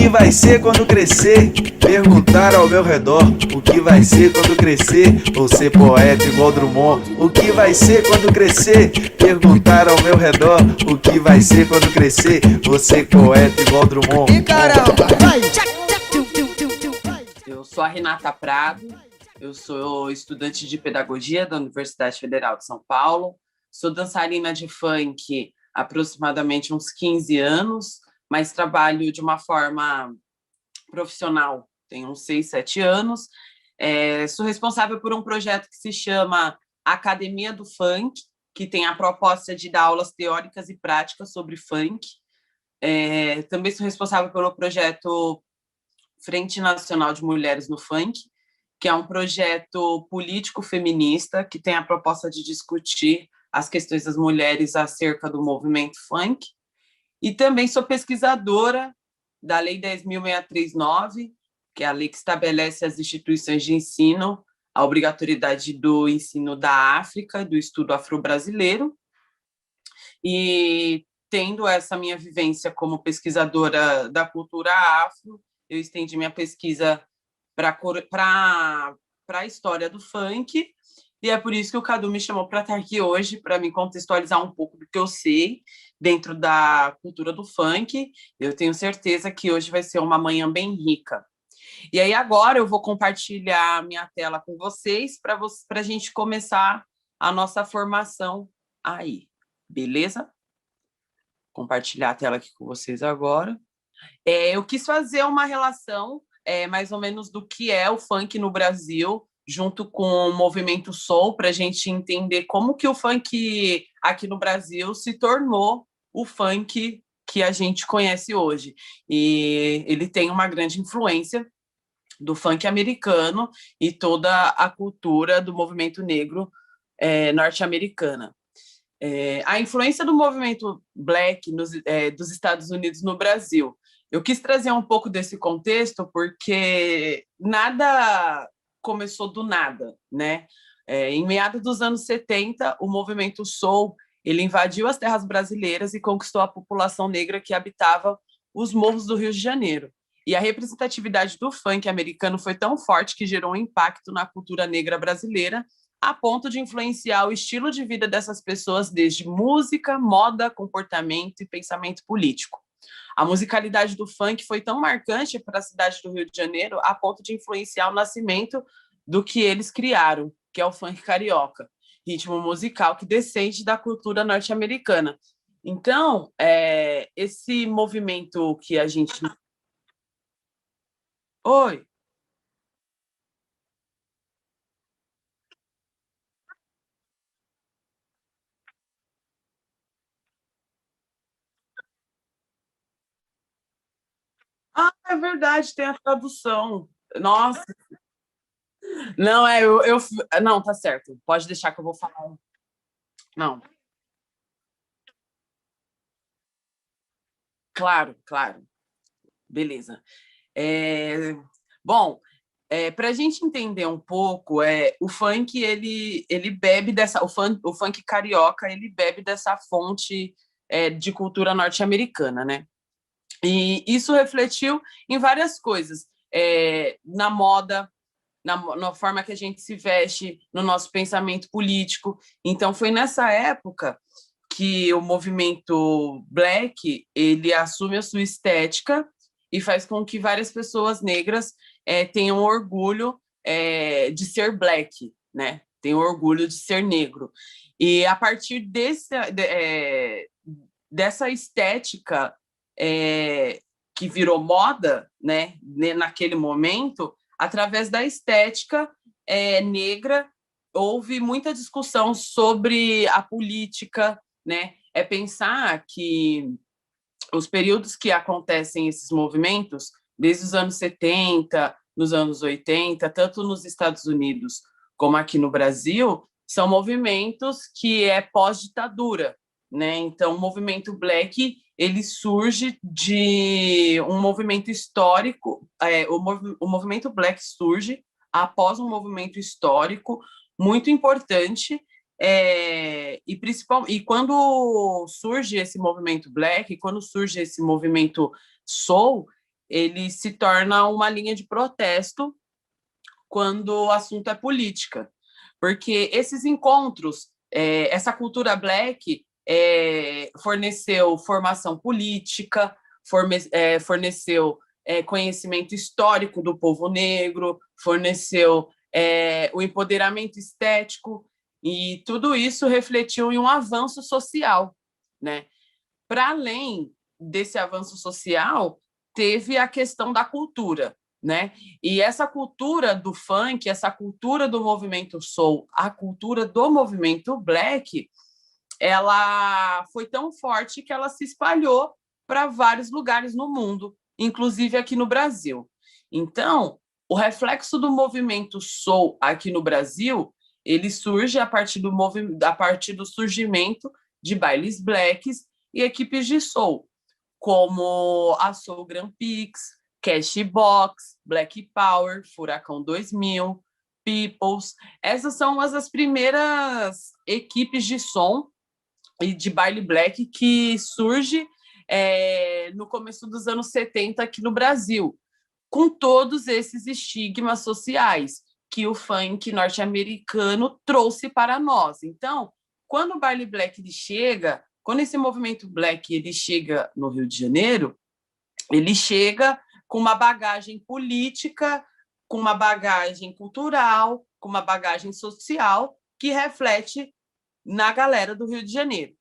que vai ser quando crescer? Perguntaram ao meu redor, o que vai ser quando crescer? Vou ser poeta igual Drummond. O que vai ser quando crescer? Perguntaram ao meu redor, o que vai ser quando crescer? Vou ser poeta igual Drummond. E caramba, vai! Eu sou a Renata Prado, eu sou estudante de pedagogia da Universidade Federal de São Paulo, sou dançarina de funk há aproximadamente uns 15 anos, mas trabalho de uma forma profissional, tenho uns 6, 7 anos. Sou responsável por um projeto que se chama Academia do Funk, que tem a proposta de dar aulas teóricas e práticas sobre funk. Também sou responsável pelo projeto Frente Nacional de Mulheres no Funk, que é um projeto político feminista que tem a proposta de discutir as questões das mulheres acerca do movimento funk. E também sou pesquisadora da Lei 10.639, que é a lei que estabelece as instituições de ensino, a obrigatoriedade do ensino da África, do estudo afro-brasileiro. E tendo essa minha vivência como pesquisadora da cultura afro, eu estendi minha pesquisa para a história do funk, e é por isso que o Cadu me chamou para estar aqui hoje, para me contextualizar um pouco do que eu sei dentro da cultura do funk. Eu tenho certeza que hoje vai ser uma manhã bem rica. E aí agora eu vou compartilhar minha tela com vocês para a gente começar a nossa formação aí, beleza? Compartilhar a tela aqui com vocês agora. Eu quis fazer uma relação mais ou menos do que é o funk no Brasil, junto com o movimento soul, para a gente entender como que o funk aqui no Brasil se tornou o funk que a gente conhece hoje. E ele tem uma grande influência do funk americano e toda a cultura do movimento negro norte-americana. A influência do movimento black dos Estados Unidos no Brasil. Eu quis trazer um pouco desse contexto porque nada começou do nada, né? Em meados dos anos 70, o movimento soul ele invadiu as terras brasileiras e conquistou a população negra que habitava os morros do Rio de Janeiro. E a representatividade do funk americano foi tão forte que gerou um impacto na cultura negra brasileira, a ponto de influenciar o estilo de vida dessas pessoas desde música, moda, comportamento e pensamento político. A musicalidade do funk foi tão marcante para a cidade do Rio de Janeiro a ponto de influenciar o nascimento do que eles criaram, que é o funk carioca, ritmo musical que descende da cultura norte-americana. Então, esse movimento que a gente... Oi! Ah, é verdade, tem a tradução. Nossa, não, não, tá certo. Pode deixar que eu vou falar. Não, claro, claro. Beleza. É, Bom, para a gente entender um pouco, o funk ele bebe dessa, o funk carioca ele bebe dessa fonte de cultura norte-americana, né? E isso refletiu em várias coisas, na moda, na forma que a gente se veste, no nosso pensamento político. Então, foi nessa época que o movimento black ele assume a sua estética e faz com que várias pessoas negras tenham orgulho de ser black, né? Tenham orgulho de ser negro. E a partir dessa estética que virou moda, né, naquele momento, através da estética negra, houve muita discussão sobre a política, né? Pensar que os períodos que acontecem esses movimentos, desde os anos 70, nos anos 80, tanto nos Estados Unidos como aqui no Brasil, são movimentos que pós-ditadura, né? Então, o movimento black ele surge de um movimento histórico, o movimento black surge após um movimento histórico muito importante, e quando surge esse movimento black, quando surge esse movimento soul, ele se torna uma linha de protesto quando o assunto é política, porque esses encontros, essa cultura black forneceu formação política, forneceu conhecimento histórico do povo negro, forneceu o empoderamento estético, e tudo isso refletiu em um avanço social, né? Para além desse avanço social, teve a questão da cultura, né? E essa cultura do funk, essa cultura do movimento soul, a cultura do movimento black, ela foi tão forte que ela se espalhou para vários lugares no mundo, inclusive aqui no Brasil. Então, o reflexo do movimento soul aqui no Brasil, ele surge a partir do surgimento de bailes blacks e equipes de soul, como a Soul Grand Prix, Cashbox, Black Power, Furacão 2000, Peoples. Essas são as primeiras equipes de som e de baile black que surge no começo dos anos 70 aqui no Brasil, com todos esses estigmas sociais que o funk norte-americano trouxe para nós. Então, quando o baile black ele chega, quando esse movimento black ele chega no Rio de Janeiro, ele chega com uma bagagem política, com uma bagagem cultural, com uma bagagem social que reflete na galera do Rio de Janeiro.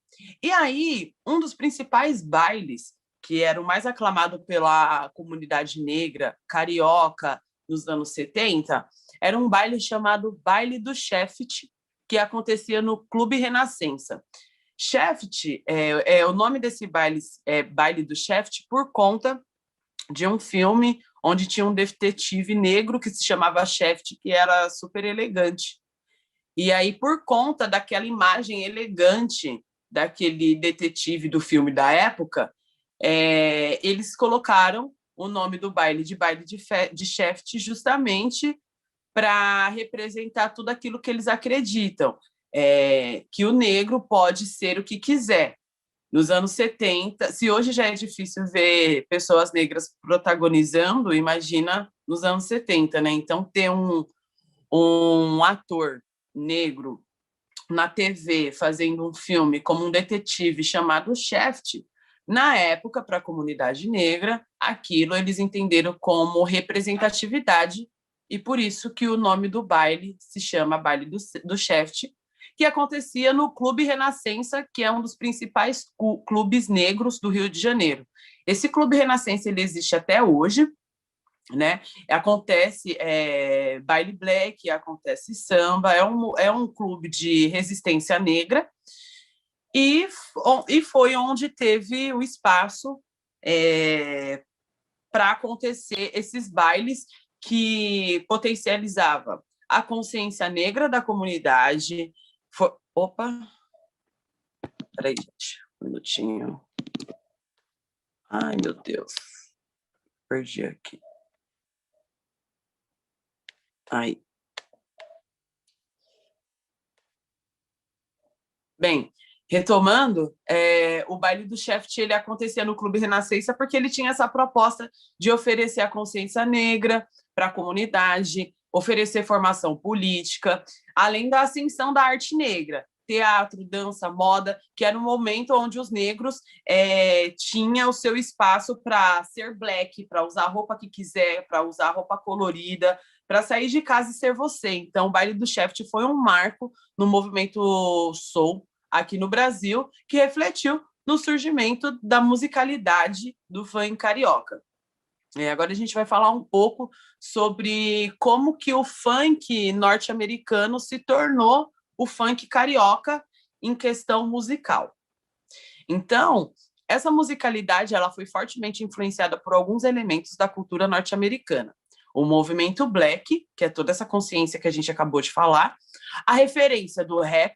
E aí, um dos principais bailes, que era o mais aclamado pela comunidade negra carioca nos anos 70, era um baile chamado Baile do Shaft, que acontecia no Clube Renascença. Shaft, o nome desse baile é Baile do Shaft por conta de um filme onde tinha um detetive negro que se chamava Shaft, que era super elegante. E aí, por conta daquela imagem elegante daquele detetive do filme da época, eles colocaram o nome do baile de Shaft justamente para representar tudo aquilo que eles acreditam, que o negro pode ser o que quiser. Nos anos 70, se hoje já é difícil ver pessoas negras protagonizando, imagina nos anos 70, né? Então, ter um ator negro na TV fazendo um filme como um detetive chamado Shaft, na época, para a comunidade negra, aquilo eles entenderam como representatividade, e por isso que o nome do baile se chama Baile do Shaft, que acontecia no Clube Renascença, que é um dos principais clubes negros do Rio de Janeiro. Esse Clube Renascença ele existe até hoje, né? Acontece baile black, acontece samba, é um clube de resistência negra, e foi onde teve o espaço para acontecer esses bailes que potencializava a consciência negra da comunidade. Opa! Peraí, gente, um minutinho. Ai, meu Deus. Perdi aqui. Aí. Bem, retomando, o baile do Shaft ele acontecia no Clube Renascença porque ele tinha essa proposta de oferecer a consciência negra para a comunidade, oferecer formação política, além da ascensão da arte negra, teatro, dança, moda, que era um momento onde os negros tinham o seu espaço para ser black, para usar a roupa que quiser, para usar roupa colorida, para sair de casa e ser você. Então, o baile do Shaft foi um marco no movimento soul aqui no Brasil, que refletiu no surgimento da musicalidade do funk carioca. Agora a gente vai falar um pouco sobre como que o funk norte-americano se tornou o funk carioca em questão musical. Então, essa musicalidade ela foi fortemente influenciada por alguns elementos da cultura norte-americana. O movimento black, que é toda essa consciência que a gente acabou de falar, a referência do rap,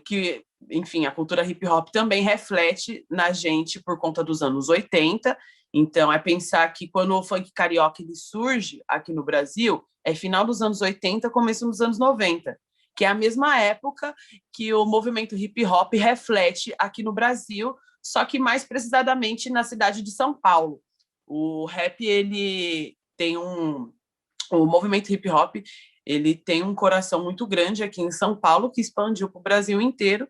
que, enfim, a cultura hip hop também reflete na gente por conta dos anos 80. Então, pensar que quando o funk carioca ele surge aqui no Brasil, é final dos anos 80, começo dos anos 90, que é a mesma época que o movimento hip hop reflete aqui no Brasil, só que mais precisamente na cidade de São Paulo. O rap, ele tem o movimento hip hop, ele tem um coração muito grande aqui em São Paulo, que expandiu para o Brasil inteiro.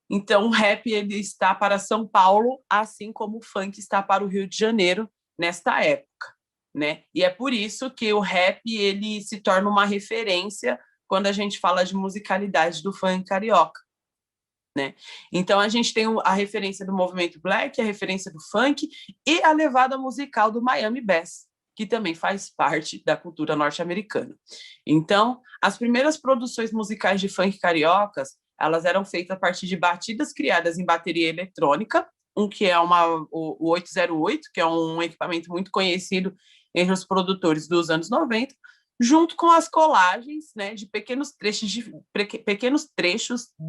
Então, o rap ele está para São Paulo, assim como o funk está para o Rio de Janeiro nesta época, né? E é por isso que o rap ele se torna uma referência quando a gente fala de musicalidade do funk carioca, né? Então, a gente tem a referência do movimento black, a referência do funk e a levada musical do Miami Bass, que também faz parte da cultura norte-americana. Então, as primeiras produções musicais de funk cariocas, elas eram feitas a partir de batidas criadas em bateria eletrônica, que é o 808, que é um equipamento muito conhecido entre os produtores dos anos 90, junto com as colagens, né, de pequenos trechos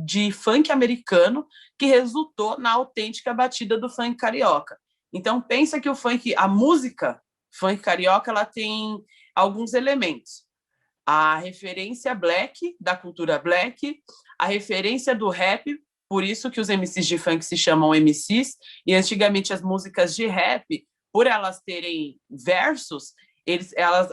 de funk americano que resultou na autêntica batida do funk carioca. Então, pensa que a música funk carioca, ela tem alguns elementos. A referência black, da cultura black, a referência do rap, por isso que os MCs de funk se chamam MCs, e antigamente as músicas de rap, por elas terem versos,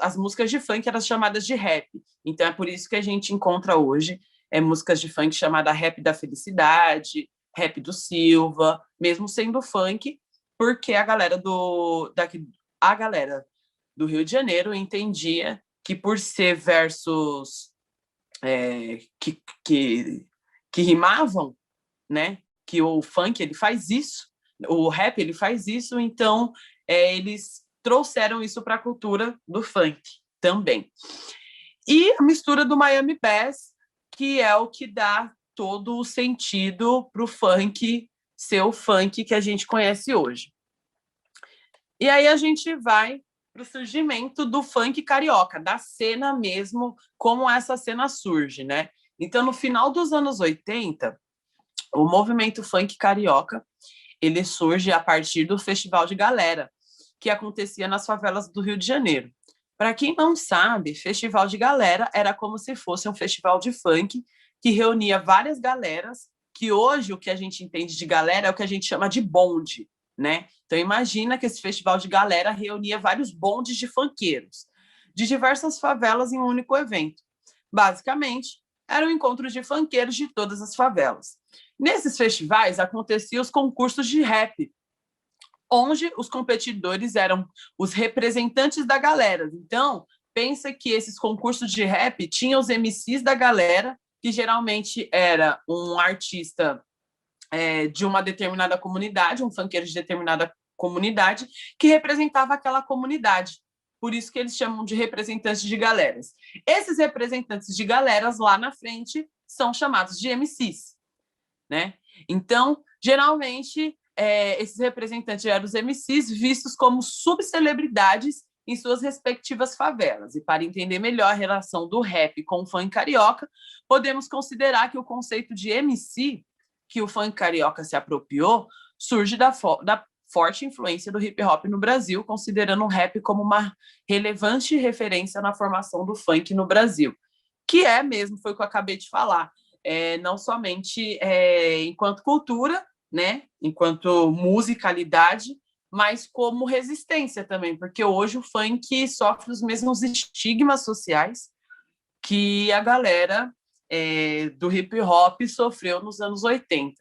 as músicas de funk eram chamadas de rap. Então é por isso que a gente encontra hoje músicas de funk chamada Rap da Felicidade, Rap do Silva, mesmo sendo funk, porque a galera do Rio de Janeiro entendia que por ser versos que rimavam, né, que o funk ele faz isso, o rap ele faz isso, então eles trouxeram isso para a cultura do funk também. E a mistura do Miami Bass, que é o que dá todo o sentido para o funk ser o funk que a gente conhece hoje. E aí a gente vai para o surgimento do funk carioca, da cena mesmo, como essa cena surge, né? Então, no final dos anos 80, o movimento funk carioca, ele surge a partir do Festival de Galera, que acontecia nas favelas do Rio de Janeiro. Para quem não sabe, Festival de Galera era como se fosse um festival de funk que reunia várias galeras, que hoje o que a gente entende de galera é o que a gente chama de bonde, né? Então imagina que esse festival de galera reunia vários bondes de funkeiros, de diversas favelas em um único evento. Basicamente, eram encontros de funkeiros de todas as favelas. Nesses festivais aconteciam os concursos de rap, onde os competidores eram os representantes da galera. Então, pensa que esses concursos de rap tinham os MCs da galera, que geralmente era um artista de uma determinada comunidade, um funkeiro de determinada comunidade, que representava aquela comunidade. Por isso que eles chamam de representantes de galeras. Esses representantes de galeras lá na frente são chamados de MCs, né? Então, geralmente, esses representantes eram os MCs vistos como subcelebridades em suas respectivas favelas. E para entender melhor a relação do rap com o funk carioca, podemos considerar que o conceito de MC, que o funk carioca se apropriou, surge da forte influência do hip hop no Brasil, considerando o rap como uma relevante referência na formação do funk no Brasil, que mesmo, foi o que eu acabei de falar, não somente enquanto cultura, né, enquanto musicalidade, mas como resistência também, porque hoje o funk sofre os mesmos estigmas sociais que a galera do hip hop sofreu nos anos 80.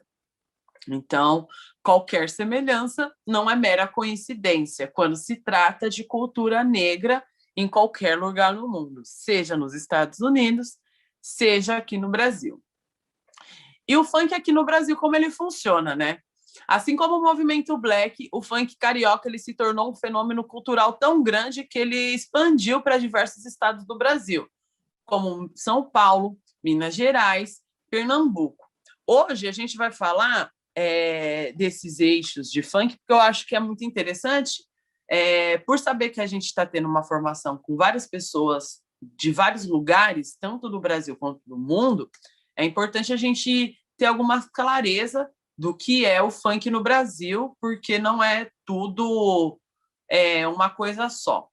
Então, qualquer semelhança não é mera coincidência quando se trata de cultura negra em qualquer lugar no mundo, seja nos Estados Unidos, seja aqui no Brasil. E o funk aqui no Brasil, como ele funciona, né? Assim como o movimento black, o funk carioca ele se tornou um fenômeno cultural tão grande que ele expandiu para diversos estados do Brasil, como São Paulo, Minas Gerais, Pernambuco. Hoje a gente vai falar desses eixos de funk, porque eu acho que é muito interessante, por saber que a gente está tendo uma formação com várias pessoas de vários lugares, tanto do Brasil quanto do mundo, é importante a gente ter alguma clareza do que é o funk no Brasil, porque não é tudo uma coisa só.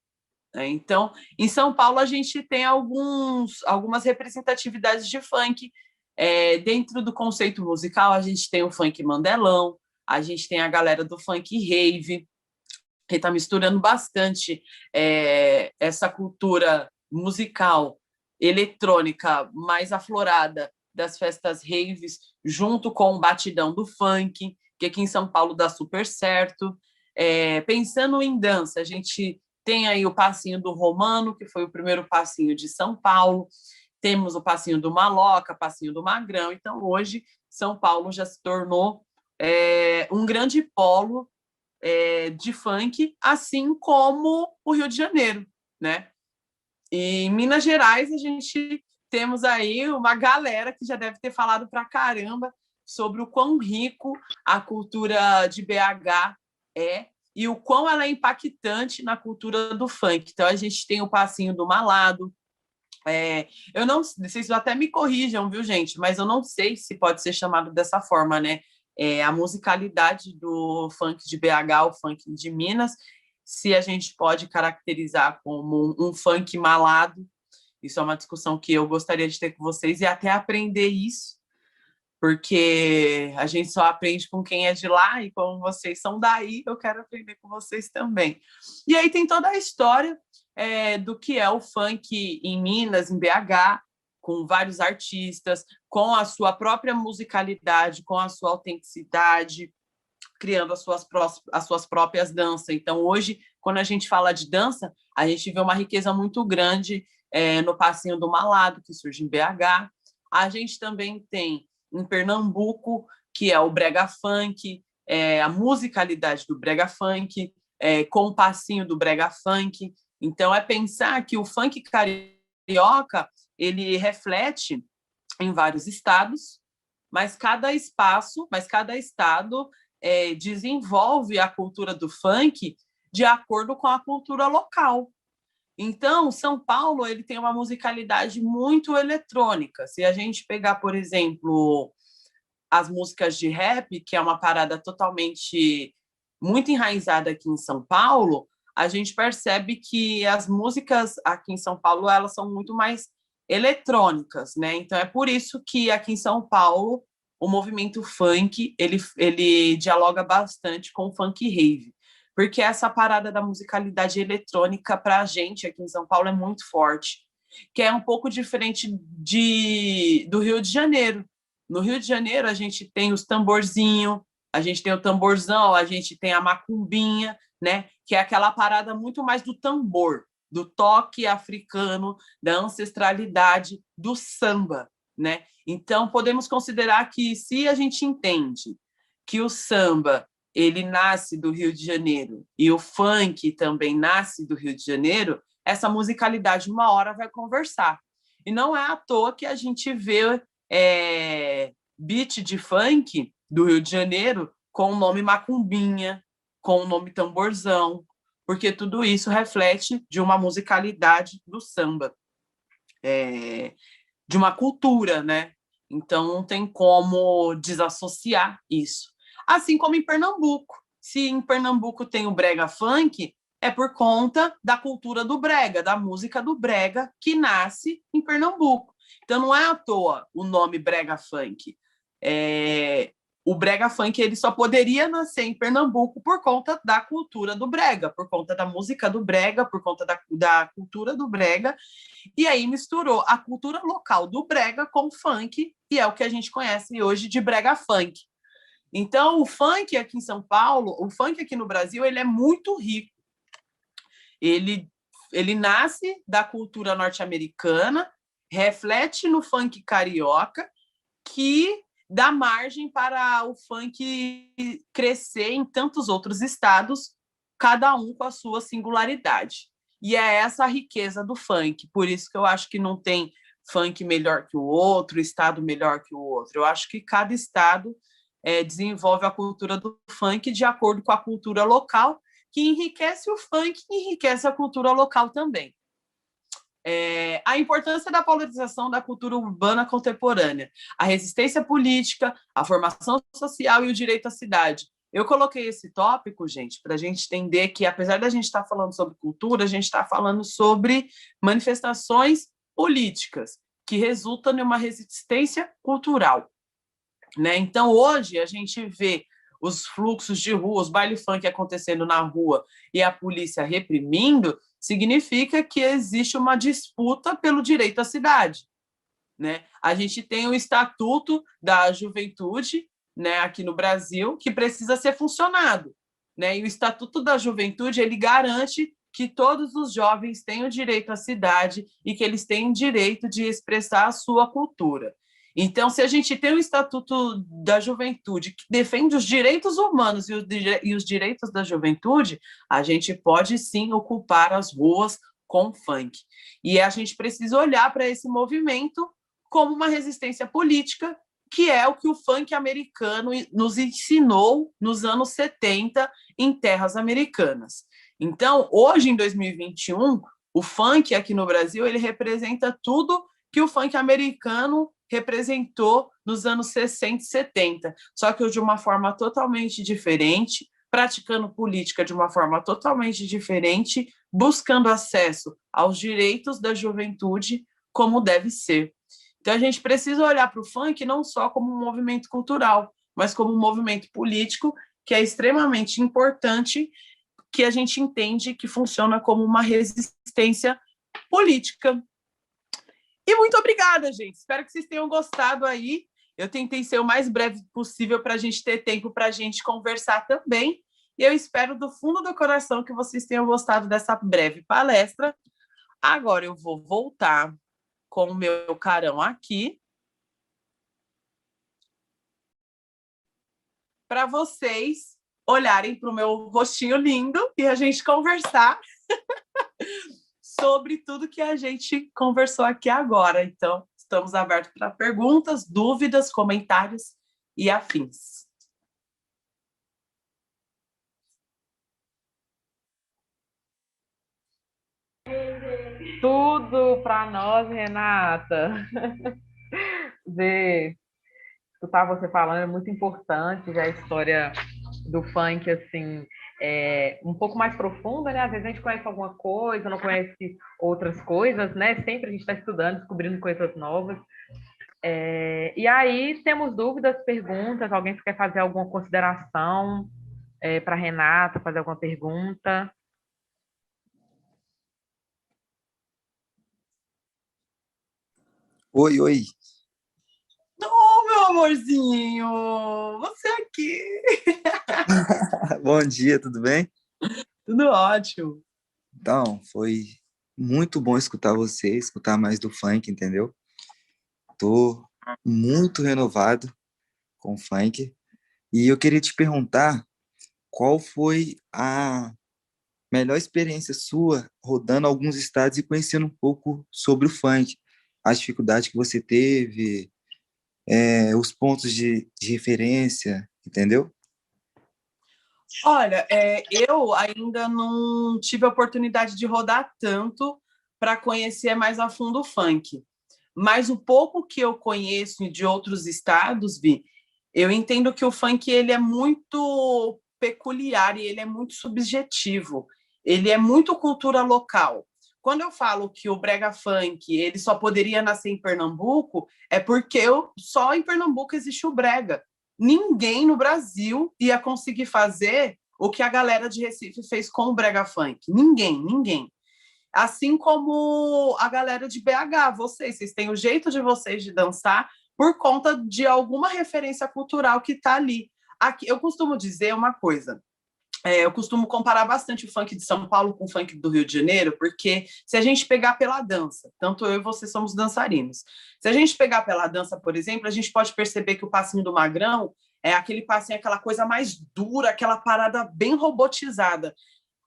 Então, em São Paulo, a gente tem algumas representatividades de funk. Dentro do conceito musical, a gente tem o funk mandelão, a gente tem a galera do funk rave, que está misturando bastante essa cultura musical, eletrônica, mais aflorada das festas raves, junto com o batidão do funk, que aqui em São Paulo dá super certo. Pensando em dança, a gente tem aí o passinho do Romano, que foi o primeiro passinho de São Paulo, temos o passinho do Maloca, passinho do Magrão. Então, hoje, São Paulo já se tornou um grande polo de funk, assim como o Rio de Janeiro, né? E em Minas Gerais, a gente temos aí uma galera que já deve ter falado pra caramba sobre o quão rico a cultura de BH é e o quão ela é impactante na cultura do funk. Então, a gente tem o passinho do Malado. Eu não sei, vocês até me corrijam, viu, gente? Mas eu não sei se pode ser chamado dessa forma, né? A musicalidade do funk de BH, o funk de Minas, se a gente pode caracterizar como um funk malado. Isso é uma discussão que eu gostaria de ter com vocês e até aprender isso, porque a gente só aprende com quem é de lá e como vocês são daí, eu quero aprender com vocês também. E aí tem toda a história do que é o funk em Minas, em BH, com vários artistas, com a sua própria musicalidade, com a sua autenticidade, criando as suas próprias danças. Então, hoje, quando a gente fala de dança, a gente vê uma riqueza muito grande no passinho do Malado, que surge em BH. A gente também tem em Pernambuco, que é o brega funk, a musicalidade do brega funk, com o passinho do brega funk. Então, pensar que o funk carioca ele reflete em vários estados, mas cada estado desenvolve a cultura do funk de acordo com a cultura local. Então, São Paulo ele tem uma musicalidade muito eletrônica. Se a gente pegar, por exemplo, as músicas de rap, que é uma parada totalmente muito enraizada aqui em São Paulo, a gente percebe que as músicas aqui em São Paulo elas são muito mais eletrônicas, né? Então é por isso que aqui em São Paulo o movimento funk ele dialoga bastante com o funk rave, porque essa parada da musicalidade eletrônica para a gente aqui em São Paulo é muito forte, que é um pouco diferente do Rio de Janeiro. No Rio de Janeiro a gente tem os tamborzinhos, a gente tem o tamborzão, a gente tem a macumbinha, né? Que é aquela parada muito mais do tambor, do toque africano, da ancestralidade do samba, né? Então, podemos considerar que se a gente entende que o samba ele nasce do Rio de Janeiro e o funk também nasce do Rio de Janeiro, essa musicalidade uma hora vai conversar. E não é à toa que a gente vê beat de funk do Rio de Janeiro com o nome macumbinha, com o nome tamborzão, porque tudo isso reflete de uma musicalidade do samba, de uma cultura, né? Então, não tem como desassociar isso. Assim como em Pernambuco. Se em Pernambuco tem o brega funk, é por conta da cultura do brega, da música do brega, que nasce em Pernambuco. Então, não é à toa o nome brega funk. O brega funk ele só poderia nascer em Pernambuco por conta da cultura do brega, por conta da música do brega, por conta da cultura do brega, e aí misturou a cultura local do brega com o funk, e é o que a gente conhece hoje de brega funk. Então, o funk aqui em São Paulo, o funk aqui no Brasil, ele é muito rico. Ele nasce da cultura norte-americana, reflete no funk carioca, que dá margem para o funk crescer em tantos outros estados, cada um com a sua singularidade. E é essa a riqueza do funk. Por isso que eu acho que não tem funk melhor que o outro, estado melhor que o outro. Eu acho que cada estado desenvolve a cultura do funk de acordo com a cultura local, que enriquece o funk e enriquece a cultura local também. A importância da valorização da cultura urbana contemporânea, a resistência política, a formação social e o direito à cidade. Eu coloquei esse tópico, gente, para a gente entender que, apesar da gente estar falando sobre cultura, a gente está falando sobre manifestações políticas que resultam em uma resistência cultural, né? Então, hoje, a gente vê os fluxos de rua, os baile funk acontecendo na rua e a polícia reprimindo, significa que existe uma disputa pelo direito à cidade, né? A gente tem o Estatuto da Juventude, né, aqui no Brasil, que precisa ser funcionado, né? E o Estatuto da Juventude, ele garante que todos os jovens têm o direito à cidade e que eles têm o direito de expressar a sua cultura. Então, se a gente tem o Estatuto da Juventude que defende os direitos humanos e os direitos da juventude, a gente pode sim ocupar as ruas com funk. E a gente precisa olhar para esse movimento como uma resistência política, que é o que o funk americano nos ensinou nos anos 70 em terras americanas. Então, hoje, em 2021, o funk aqui no Brasil, ele representa tudo que o funk americano representou nos anos 60 e 70, só que de uma forma totalmente diferente, praticando política de uma forma totalmente diferente, buscando acesso aos direitos da juventude como deve ser. Então, a gente precisa olhar para o funk não só como um movimento cultural, mas como um movimento político que é extremamente importante, que a gente entende que funciona como uma resistência política. E muito obrigada, gente. Espero que vocês tenham gostado aí. Eu tentei ser o mais breve possível para a gente ter tempo para a gente conversar também. E eu espero do fundo do coração que vocês tenham gostado dessa breve palestra. Agora eu vou voltar com o meu carão aqui para vocês olharem para o meu rostinho lindo e a gente conversar sobre tudo que a gente conversou aqui agora. Então, estamos abertos para perguntas, dúvidas, comentários e afins. Tudo para nós, Renata. Ver, escutar você falando é muito importante, já a história do funk, assim, é um pouco mais profunda, né? Às vezes a gente conhece alguma coisa, não conhece outras coisas, né? Sempre a gente está estudando, descobrindo coisas novas. E aí temos dúvidas, perguntas, alguém que quer fazer alguma consideração para Renata, fazer alguma pergunta? Oi, oi. Oh, meu amorzinho, você aqui. Bom dia, tudo bem? Tudo ótimo. Então, foi muito bom escutar você, escutar mais do funk, entendeu? Tô muito renovado com o funk. E eu queria te perguntar qual foi a melhor experiência sua rodando alguns estados e conhecendo um pouco sobre o funk, as dificuldades que você teve, os pontos de referência, entendeu? Olha, eu ainda não tive a oportunidade de rodar tanto para conhecer mais a fundo o funk. Mas o pouco que eu conheço de outros estados, Vi, eu entendo que o funk ele é muito peculiar e ele é muito subjetivo. Ele é muito cultura local. Quando eu falo que o brega funk ele só poderia nascer em Pernambuco, é porque só em Pernambuco existe o brega. Ninguém no Brasil ia conseguir fazer o que a galera de Recife fez com o brega funk. Ninguém, ninguém. Assim como a galera de BH, vocês têm o jeito de vocês de dançar por conta de alguma referência cultural que está ali. Aqui, eu costumo dizer uma coisa, eu costumo comparar bastante o funk de São Paulo com o funk do Rio de Janeiro, porque se a gente pegar pela dança, tanto eu e você somos dançarinos, se a gente pegar pela dança, por exemplo, a gente pode perceber que o passinho do Magrão é aquele passinho, aquela coisa mais dura, aquela parada bem robotizada,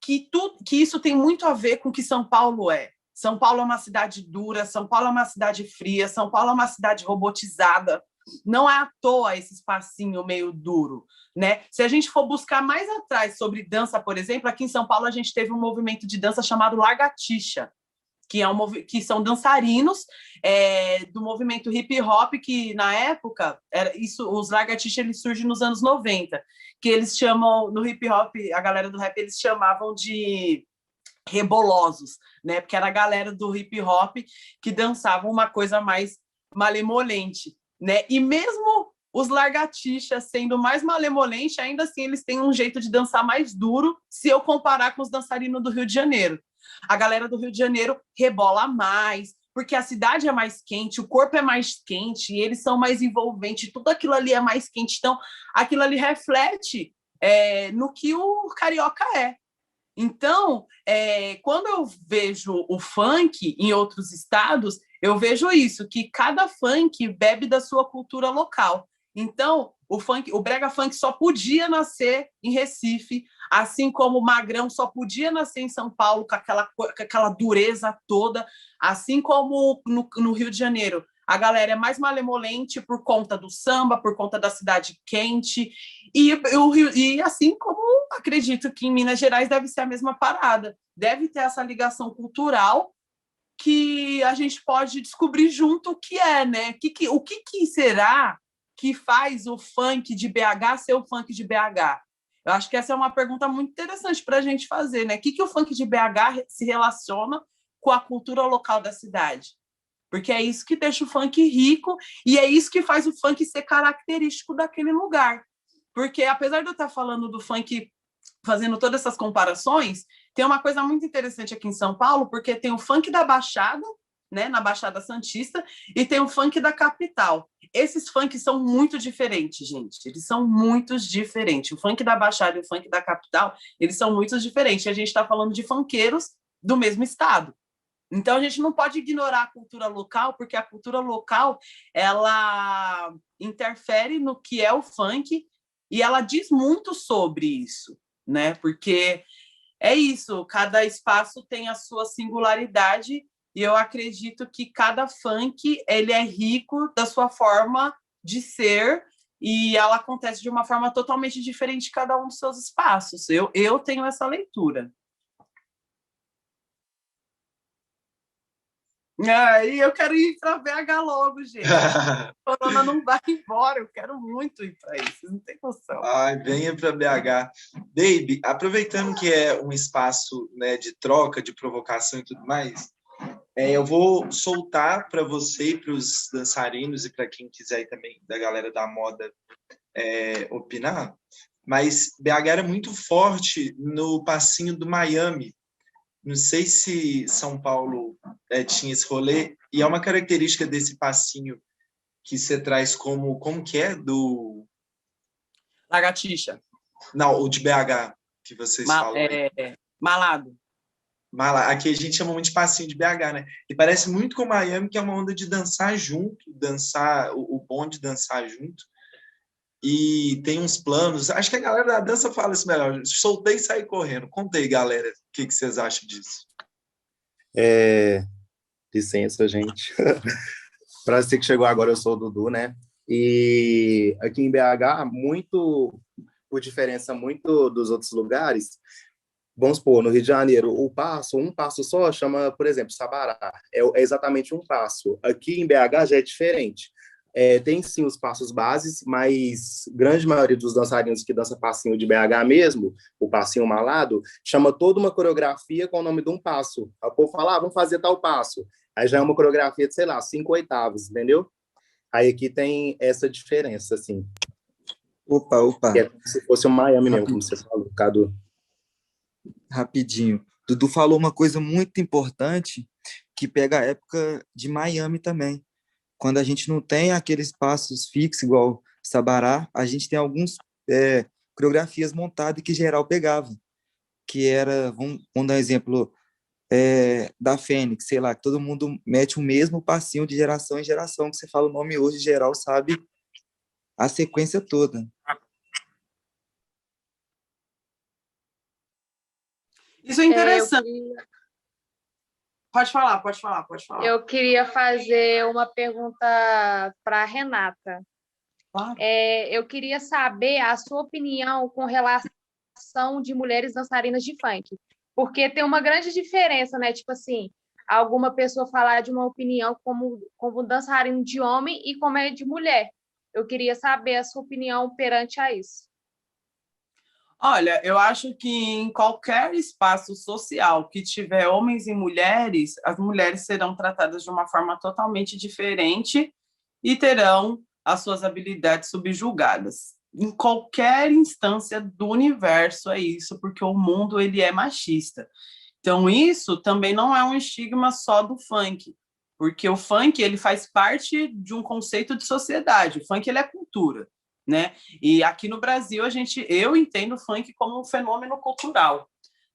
que isso tem muito a ver com o que São Paulo é. São Paulo é uma cidade dura, São Paulo é uma cidade fria, São Paulo é uma cidade robotizada. Não é à toa esse espacinho meio duro, né? Se a gente for buscar mais atrás sobre dança, por exemplo, aqui em São Paulo a gente teve um movimento de dança chamado Lagartixa, que são dançarinos do movimento hip hop, que na época era isso, os Lagartixa eles surgem nos anos 90, que eles chamam no hip hop, a galera do rap eles chamavam de rebolosos, né? Porque era a galera do hip hop que dançava uma coisa mais malemolente, né? E mesmo os lagartixas, sendo mais malemolentes, ainda assim eles têm um jeito de dançar mais duro se eu comparar com os dançarinos do Rio de Janeiro. A galera do Rio de Janeiro rebola mais, porque a cidade é mais quente, o corpo é mais quente, eles são mais envolventes, tudo aquilo ali é mais quente. Então, aquilo ali reflete no que o carioca é. Então, quando eu vejo o funk em outros estados, eu vejo isso, que cada funk bebe da sua cultura local. Então, o brega funk só podia nascer em Recife, assim como o magrão só podia nascer em São Paulo, com aquela dureza toda, assim como no Rio de Janeiro. A galera é mais malemolente por conta do samba, por conta da cidade quente, e assim como acredito que em Minas Gerais deve ser a mesma parada. Deve ter essa ligação cultural que a gente pode descobrir junto o que é, né? O que será que faz o funk de BH ser o funk de BH? Eu acho que essa é uma pergunta muito interessante para a gente fazer, né? O que o funk de BH se relaciona com a cultura local da cidade? Porque é isso que deixa o funk rico e é isso que faz o funk ser característico daquele lugar. Porque, apesar de eu estar falando do funk, fazendo todas essas comparações, tem uma coisa muito interessante aqui em São Paulo, porque tem o funk da Baixada, né, na Baixada Santista, e tem o funk da capital. Esses funks são muito diferentes, gente. Eles são muito diferentes. O funk da Baixada e o funk da capital, eles são muito diferentes. A gente está falando de funkeiros do mesmo estado. Então, a gente não pode ignorar a cultura local, porque a cultura local ela interfere no que é o funk e ela diz muito sobre isso, né? Porque é isso, cada espaço tem a sua singularidade e eu acredito que cada funk ele é rico da sua forma de ser e ela acontece de uma forma totalmente diferente em cada um dos seus espaços. Eu tenho essa leitura. E eu quero ir para BH logo, gente. A corona não vai embora, eu quero muito ir para isso, não tem noção. Ai, venha para BH. Baby, aproveitando que é um espaço, né, de troca, de provocação e tudo mais, eu vou soltar para você e para os dançarinos e para quem quiser aí também, da galera da moda, opinar, mas BH era muito forte no passinho do Miami. Não sei se São Paulo tinha esse rolê, e é uma característica desse passinho que você traz como que é do... Lagartixa. Não, o de BH, que vocês falam. Malado. Aqui a gente chama muito de passinho de BH, né? E parece muito com Miami, que é uma onda de dançar junto, o bom de dançar junto. E tem uns planos. Acho que a galera da dança fala isso melhor. Soltei e saí correndo. Conta aí, galera, o que vocês acham disso? Licença, gente. Para você que chegou agora, eu sou o Dudu, né? E aqui em BH, muito, por diferença muito dos outros lugares, vamos supor, no Rio de Janeiro, um passo só chama, por exemplo, Sabará. É exatamente um passo. Aqui em BH já é diferente. Tem sim os passos bases, mas grande maioria dos dançarinos que dança passinho de BH mesmo, o passinho malado, chama toda uma coreografia com o nome de um passo. O povo fala, vamos fazer tal passo. Aí já é uma coreografia de, sei lá, 5 oitavos, entendeu? Aí aqui tem essa diferença, assim. Opa. Que é como se fosse um Miami mesmo, como você falou, Cadu. Rapidinho. Dudu falou uma coisa muito importante que pega a época de Miami também. Quando a gente não tem aqueles passos fixos igual Sabará, a gente tem alguns coreografias montadas que geral pegava, que era, vamos dar um exemplo, da Fênix, sei lá, que todo mundo mete o mesmo passinho de geração em geração, que você fala o nome hoje, geral sabe a sequência toda. Isso é interessante. Pode falar. Eu queria fazer uma pergunta para a Renata. Claro. Eu queria saber a sua opinião com relação de mulheres dançarinas de funk, porque tem uma grande diferença, né? Tipo assim, alguma pessoa falar de uma opinião como dançarino de homem e como é de mulher. Eu queria saber a sua opinião perante a isso. Olha, eu acho que em qualquer espaço social que tiver homens e mulheres, as mulheres serão tratadas de uma forma totalmente diferente e terão as suas habilidades subjugadas. Em qualquer instância do universo é isso, porque o mundo ele é machista. Então isso também não é um estigma só do funk, porque o funk ele faz parte de um conceito de sociedade. O funk ele é cultura, né? E aqui no Brasil eu entendo o funk como um fenômeno cultural,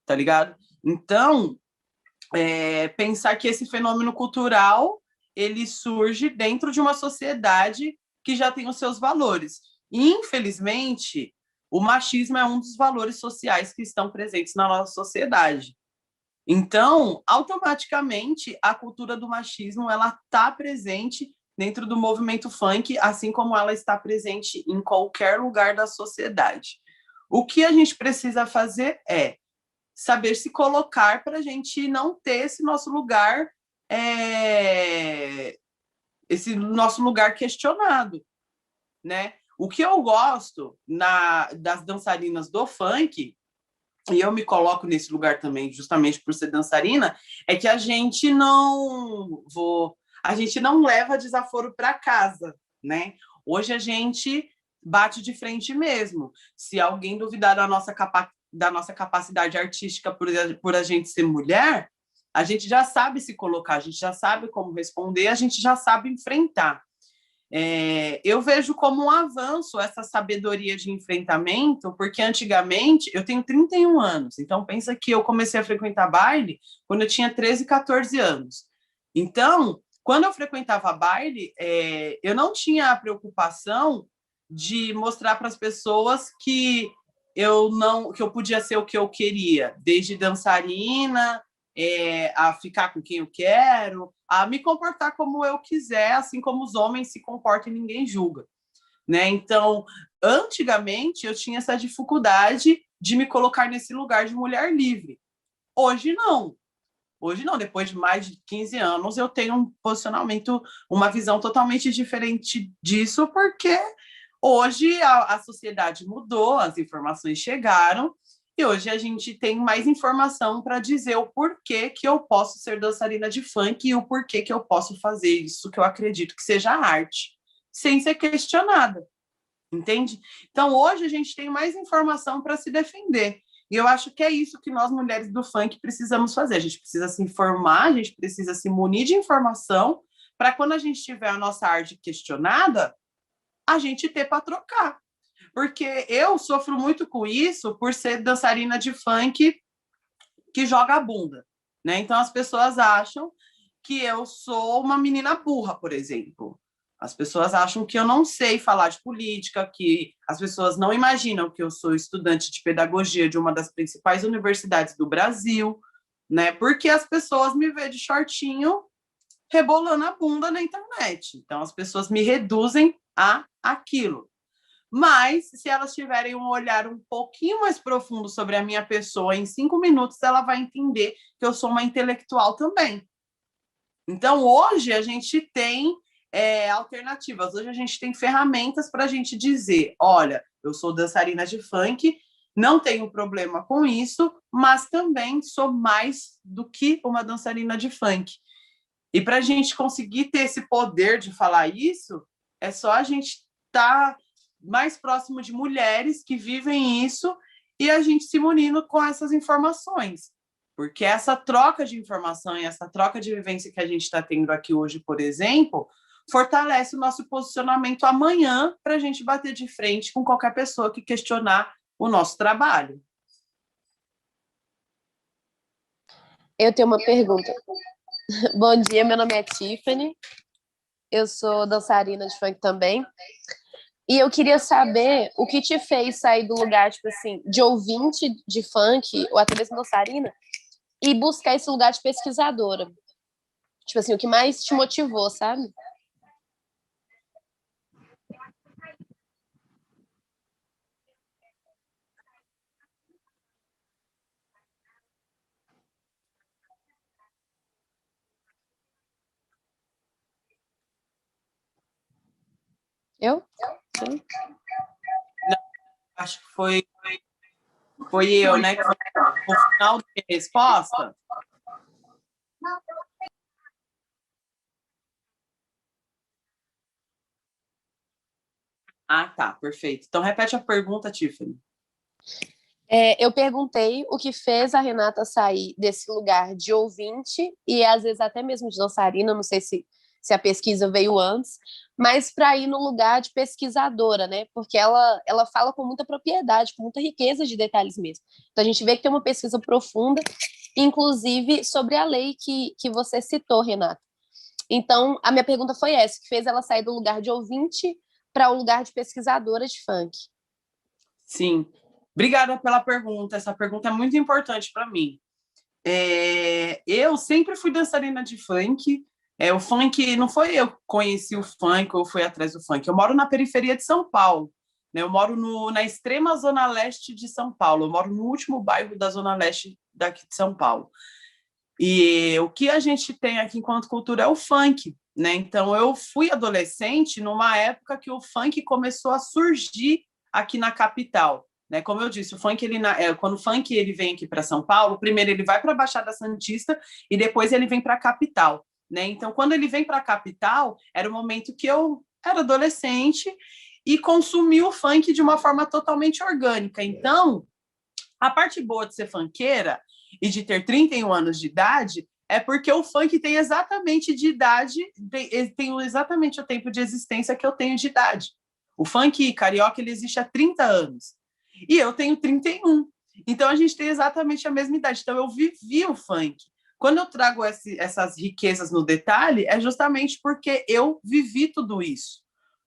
tá ligado? Então pensar que esse fenômeno cultural ele surge dentro de uma sociedade que já tem os seus valores. E, infelizmente, o machismo é um dos valores sociais que estão presentes na nossa sociedade. Então, automaticamente, a cultura do machismo ela está presente dentro do movimento funk, assim como ela está presente em qualquer lugar da sociedade. O que a gente precisa fazer é saber se colocar para a gente não ter esse nosso lugar questionado, né? O que eu gosto das dançarinas do funk, e eu me coloco nesse lugar também, justamente por ser dançarina, é que a gente não leva desaforo para casa, né? Hoje a gente bate de frente mesmo. Se alguém duvidar da nossa capacidade artística por a gente ser mulher, a gente já sabe se colocar, a gente já sabe como responder, a gente já sabe enfrentar. Eu vejo como um avanço essa sabedoria de enfrentamento, porque antigamente, eu tenho 31 anos, então pensa que eu comecei a frequentar baile quando eu tinha 13, 14 anos. Então, quando eu frequentava baile, eu não tinha a preocupação de mostrar para as pessoas que eu podia ser o que eu queria, desde dançarina, a ficar com quem eu quero, a me comportar como eu quiser, assim como os homens se comportam e ninguém julga, né? Então, antigamente eu tinha essa dificuldade de me colocar nesse lugar de mulher livre. Hoje não. Hoje não, depois de mais de 15 anos, eu tenho um posicionamento, uma visão totalmente diferente disso, porque hoje a sociedade mudou, as informações chegaram, e hoje a gente tem mais informação para dizer o porquê que eu posso ser dançarina de funk e o porquê que eu posso fazer isso, que eu acredito que seja arte, sem ser questionada, entende? Então, hoje a gente tem mais informação para se defender. E eu acho que é isso que nós, mulheres do funk, precisamos fazer. A gente precisa se informar, a gente precisa se munir de informação para quando a gente tiver a nossa arte questionada, a gente ter para trocar. Porque eu sofro muito com isso por ser dançarina de funk que joga a bunda, né? Então as pessoas acham que eu sou uma menina burra, por exemplo. As pessoas acham que eu não sei falar de política, que as pessoas não imaginam que eu sou estudante de pedagogia de uma das principais universidades do Brasil, né? Porque as pessoas me veem de shortinho rebolando a bunda na internet. Então as pessoas me reduzem a aquilo. Mas, se elas tiverem um olhar um pouquinho mais profundo sobre a minha pessoa, em 5 minutos ela vai entender que eu sou uma intelectual também. Então, hoje a gente tem alternativas, hoje a gente tem ferramentas para a gente dizer, olha, eu sou dançarina de funk, não tenho problema com isso, mas também sou mais do que uma dançarina de funk. E para a gente conseguir ter esse poder de falar isso, é só a gente estar mais próximo de mulheres que vivem isso e a gente se munindo com essas informações. Porque essa troca de informação e essa troca de vivência que a gente está tendo aqui hoje, por exemplo, fortalece o nosso posicionamento amanhã para a gente bater de frente com qualquer pessoa que questionar o nosso trabalho. Eu tenho uma pergunta. Bom dia, meu nome é Tiffany. Eu sou dançarina de funk também. E eu queria saber o que te fez sair do lugar, tipo assim, de ouvinte de funk, ou até mesmo dançarina, e buscar esse lugar de pesquisadora. Tipo assim, o que mais te motivou, sabe? Eu? Sim. Acho que foi eu, né? Que foi o final da minha resposta. Ah, tá, perfeito. Então, repete a pergunta, Tiffany. Eu perguntei o que fez a Renata sair desse lugar de ouvinte e às vezes até mesmo de dançarina, não sei se a pesquisa veio antes, mas para ir no lugar de pesquisadora, né? Porque ela fala com muita propriedade, com muita riqueza de detalhes mesmo. Então a gente vê que tem uma pesquisa profunda, inclusive sobre a lei que você citou, Renata. Então a minha pergunta foi essa, que fez ela sair do lugar de ouvinte para o lugar de pesquisadora de funk. Sim. Obrigada pela pergunta. Essa pergunta é muito importante para mim. Eu sempre fui dançarina de funk. O funk, não foi eu que conheci o funk ou fui atrás do funk. Eu moro na periferia de São Paulo, né? Eu moro na extrema zona leste de São Paulo. Eu moro no último bairro da zona leste daqui de São Paulo. E o que a gente tem aqui enquanto cultura é o funk, né? Então, eu fui adolescente numa época que o funk começou a surgir aqui na capital. Né? Como eu disse, o funk quando o funk ele vem aqui para São Paulo, primeiro ele vai para a Baixada Santista e depois ele vem para a capital. Né? Então, quando ele vem para a capital, era o momento que eu era adolescente e consumi o funk de uma forma totalmente orgânica. Então, a parte boa de ser funkeira e de ter 31 anos de idade é porque o funk tem exatamente de idade, tem exatamente o tempo de existência que eu tenho de idade. O funk carioca ele existe há 30 anos. E eu tenho 31. Então, a gente tem exatamente a mesma idade. Então, eu vivi o funk. Quando eu trago essas riquezas no detalhe, é justamente porque eu vivi tudo isso,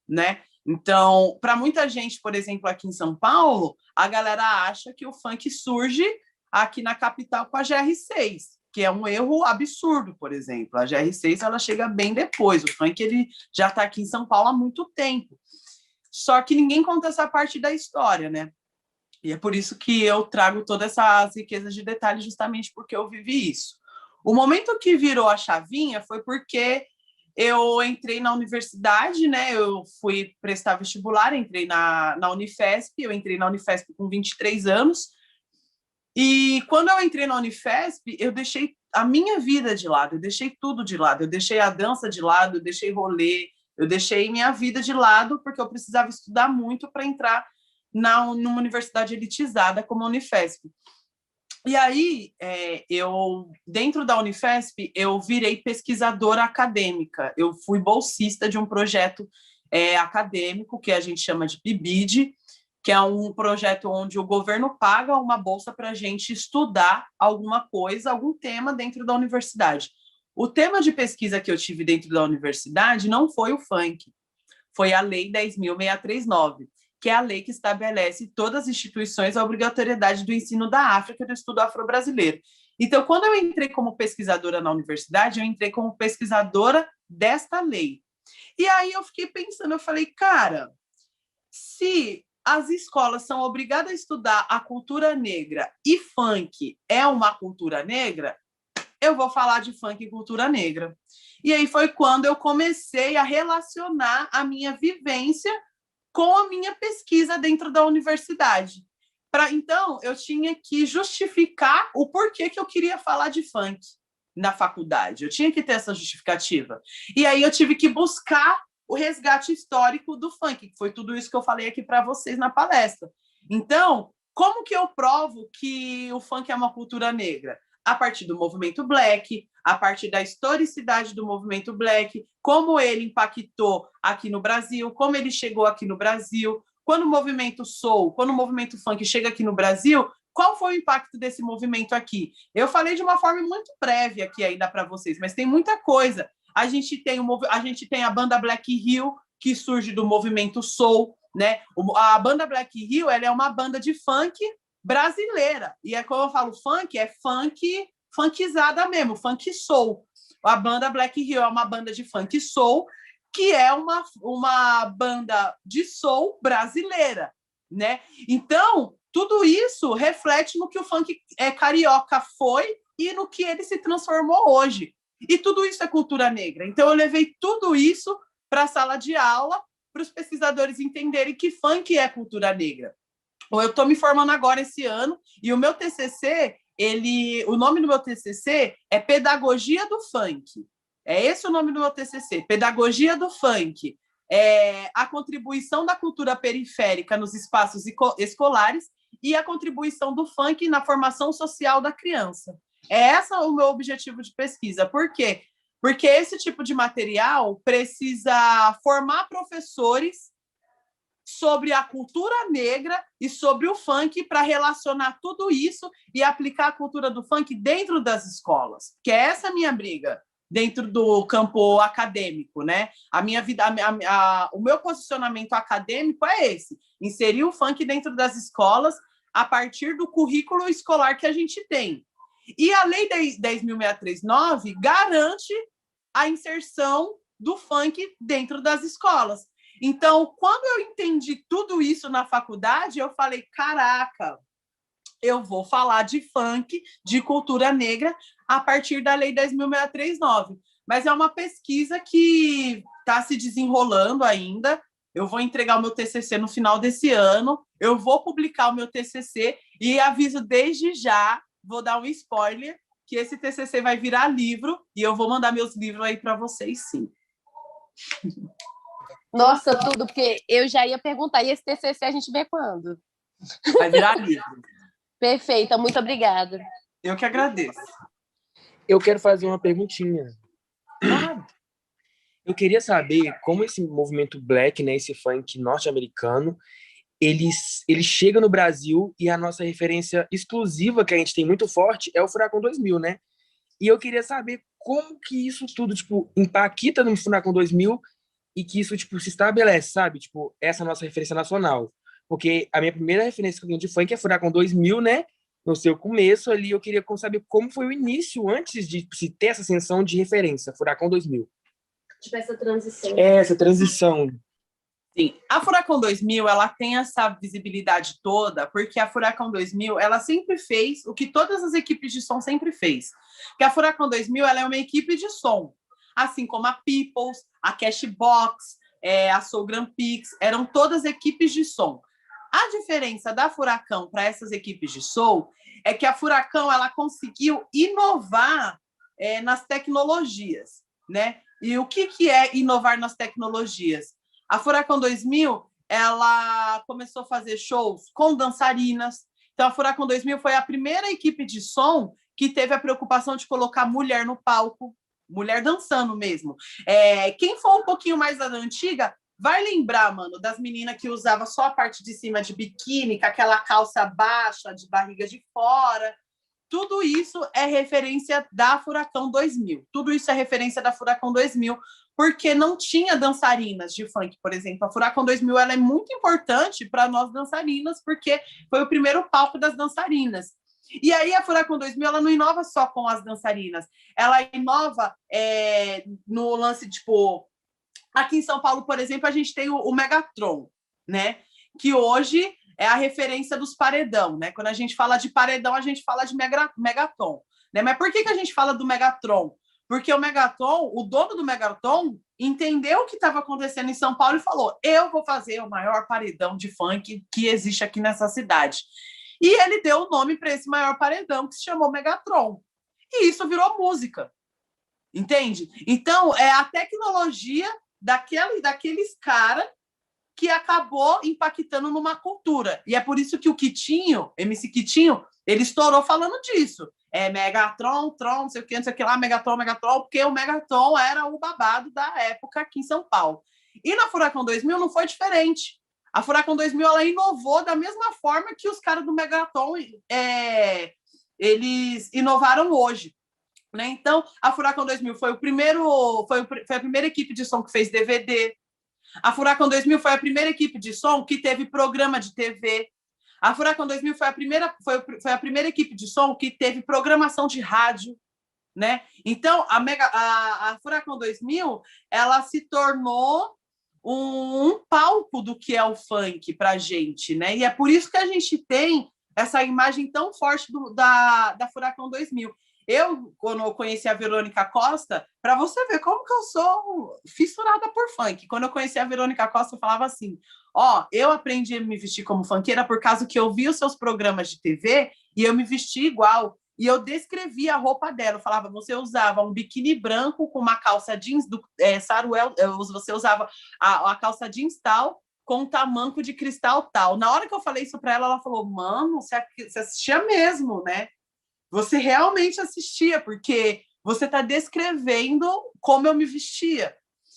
né? Então, para muita gente, por exemplo, aqui em São Paulo, a galera acha que o funk surge aqui na capital com a GR6, que é um erro absurdo, por exemplo. A GR6 ela chega bem depois. O funk ele já está aqui em São Paulo há muito tempo. Só que ninguém conta essa parte da história, né? E é por isso que eu trago todas essas riquezas de detalhes, justamente porque eu vivi isso. O momento que virou a chavinha foi porque eu entrei na universidade, né? Eu fui prestar vestibular, entrei na Unifesp, eu entrei na Unifesp com 23 anos. E quando eu entrei na Unifesp, eu deixei a minha vida de lado, eu deixei tudo de lado, eu deixei a dança de lado, eu deixei rolê, eu deixei minha vida de lado, porque eu precisava estudar muito para entrar numa universidade elitizada como a Unifesp. E aí, dentro da Unifesp, eu virei pesquisadora acadêmica. Eu fui bolsista de um projeto acadêmico, que a gente chama de PIBID, que é um projeto onde o governo paga uma bolsa para a gente estudar alguma coisa, algum tema dentro da universidade. O tema de pesquisa que eu tive dentro da universidade não foi o funk, foi a Lei 10.639, que é a lei que estabelece todas as instituições a obrigatoriedade do ensino da África e do estudo afro-brasileiro. Então, quando eu entrei como pesquisadora na universidade, eu entrei como pesquisadora desta lei. E aí eu fiquei pensando, eu falei, cara, se as escolas são obrigadas a estudar a cultura negra e funk é uma cultura negra, eu vou falar de funk e cultura negra. E aí foi quando eu comecei a relacionar a minha vivência com a minha pesquisa dentro da universidade. Então, eu tinha que justificar o porquê que eu queria falar de funk na faculdade. Eu tinha que ter essa justificativa. E aí eu tive que buscar o resgate histórico do funk, que foi tudo isso que eu falei aqui para vocês na palestra. Então, como que eu provo que o funk é uma cultura negra? A partir do movimento Black, a partir da historicidade do movimento Black, como ele impactou aqui no Brasil, como ele chegou aqui no Brasil, quando o movimento Soul, quando o movimento Funk chega aqui no Brasil, qual foi o impacto desse movimento aqui? Eu falei de uma forma muito breve aqui ainda para vocês, mas tem muita coisa. A gente tem a banda Black Hill, que surge do movimento Soul, né? A banda Black Hill ela é uma banda de funk brasileira. E é como eu falo, funk é funkizada mesmo, funk soul. A banda Black Hill é uma banda de funk soul, que é uma banda de soul brasileira, né? Então, tudo isso reflete no que o funk carioca foi e no que ele se transformou hoje. E tudo isso é cultura negra. Então, eu levei tudo isso para a sala de aula, para os pesquisadores entenderem que funk é cultura negra. Eu estou me formando agora esse ano, e o meu TCC, o nome do meu TCC é Pedagogia do Funk. É esse o nome do meu TCC, Pedagogia do Funk. a contribuição da cultura periférica nos espaços escolares e a contribuição do funk na formação social da criança. É esse o meu objetivo de pesquisa. Por quê? Porque esse tipo de material precisa formar professores sobre a cultura negra e sobre o funk para relacionar tudo isso e aplicar a cultura do funk dentro das escolas, que é essa a minha briga dentro do campo acadêmico, né? A minha vida, o meu posicionamento acadêmico é esse: inserir o funk dentro das escolas a partir do currículo escolar que a gente tem. E a Lei 10.639 garante a inserção do funk dentro das escolas. Então, quando eu entendi tudo isso na faculdade, eu falei, caraca, eu vou falar de funk, de cultura negra, a partir da Lei 10.639. Mas é uma pesquisa que está se desenrolando ainda. Eu vou entregar o meu TCC no final desse ano, eu vou publicar o meu TCC e aviso desde já, vou dar um spoiler, que esse TCC vai virar livro e eu vou mandar meus livros aí para vocês, sim. Nossa, tudo, porque eu já ia perguntar, e esse TCC a gente vê quando? Vai virar livro. Perfeita, muito obrigada. Eu que agradeço. Eu quero fazer uma perguntinha. Eu queria saber como esse movimento black, né, esse funk norte-americano, ele chega no Brasil e a nossa referência exclusiva que a gente tem muito forte é o Furacão 2000, né? E eu queria saber como que isso tudo, tipo, impacta no Furacão 2000 e que isso, tipo, se estabelece, sabe? Tipo, essa nossa referência nacional. Porque a minha primeira referência que eu tenho de funk é Furacão 2000, né? No seu começo ali, eu queria saber como foi o início antes de se ter essa ascensão de referência, Furacão 2000. Tipo, essa transição. Essa transição. Sim, a Furacão 2000, ela tem essa visibilidade toda, porque a Furacão 2000, ela sempre fez o que todas as equipes de som sempre fez. Porque a Furacão 2000, ela é uma equipe de som, assim como a Peoples, a Cashbox, a Soul Grand Prix, eram todas equipes de som. A diferença da Furacão para essas equipes de soul é que a Furacão, ela conseguiu inovar nas tecnologias, né? E o que é inovar nas tecnologias? A Furacão 2000, ela começou a fazer shows com dançarinas. Então, a Furacão 2000 foi a primeira equipe de som que teve a preocupação de colocar mulher no palco, mulher dançando mesmo. Quem for um pouquinho mais da antiga vai lembrar, mano, das meninas que usavam só a parte de cima de biquíni, com aquela calça baixa, de barriga de fora. Tudo isso é referência da Furacão 2000. Tudo isso é referência da Furacão 2000, porque não tinha dançarinas de funk, por exemplo. A Furacão 2000 ela é muito importante para nós dançarinas, porque foi o primeiro palco das dançarinas. E aí a Furacão 2000 ela não inova só com as dançarinas, ela inova no lance, tipo... Aqui em São Paulo, por exemplo, a gente tem o Megatron, né? Que hoje é a referência dos paredão, né? Quando a gente fala de paredão, a gente fala de Megatron, né? Mas por que a gente fala do Megatron? Porque o Megatron, o dono do Megatron, entendeu o que estava acontecendo em São Paulo e falou: eu vou fazer o maior paredão de funk que existe aqui nessa cidade. E ele deu o nome para esse maior paredão, que se chamou Megatron. E isso virou música, entende? Então, é a tecnologia daqueles caras que acabou impactando numa cultura. E é por isso que o Quitinho, MC Quitinho, ele estourou falando disso. Megatron, Tron, não sei o que lá, Megatron, porque o Megatron era o babado da época aqui em São Paulo. E na Furacão 2000 não foi diferente. A Furacão 2000 ela inovou da mesma forma que os caras do Megatron eles inovaram hoje. Né? Então, a Furacão 2000 foi a primeira equipe de som que fez DVD. A Furacão 2000 foi a primeira equipe de som que teve programa de TV. A Furacão 2000 foi a primeira equipe de som que teve programação de rádio, né? Então, a Furacão 2000 ela se tornou um palco do que é o funk para a gente, né? E é por isso que a gente tem essa imagem tão forte da Furacão 2000. Quando eu conheci a Verônica Costa, para você ver como que eu sou fissurada por funk. Quando eu conheci a Verônica Costa, eu falava assim: eu aprendi a me vestir como funkeira por causa que eu vi os seus programas de TV e eu me vesti igual. e eu descrevia a roupa dela. Eu falava, você usava um biquíni branco com uma calça jeans do saruel, você usava a calça jeans tal, com um tamanco de cristal tal. Na hora que eu falei isso para ela, ela falou, mano, você assistia mesmo, né? Você realmente assistia, porque você está descrevendo como eu me vestia.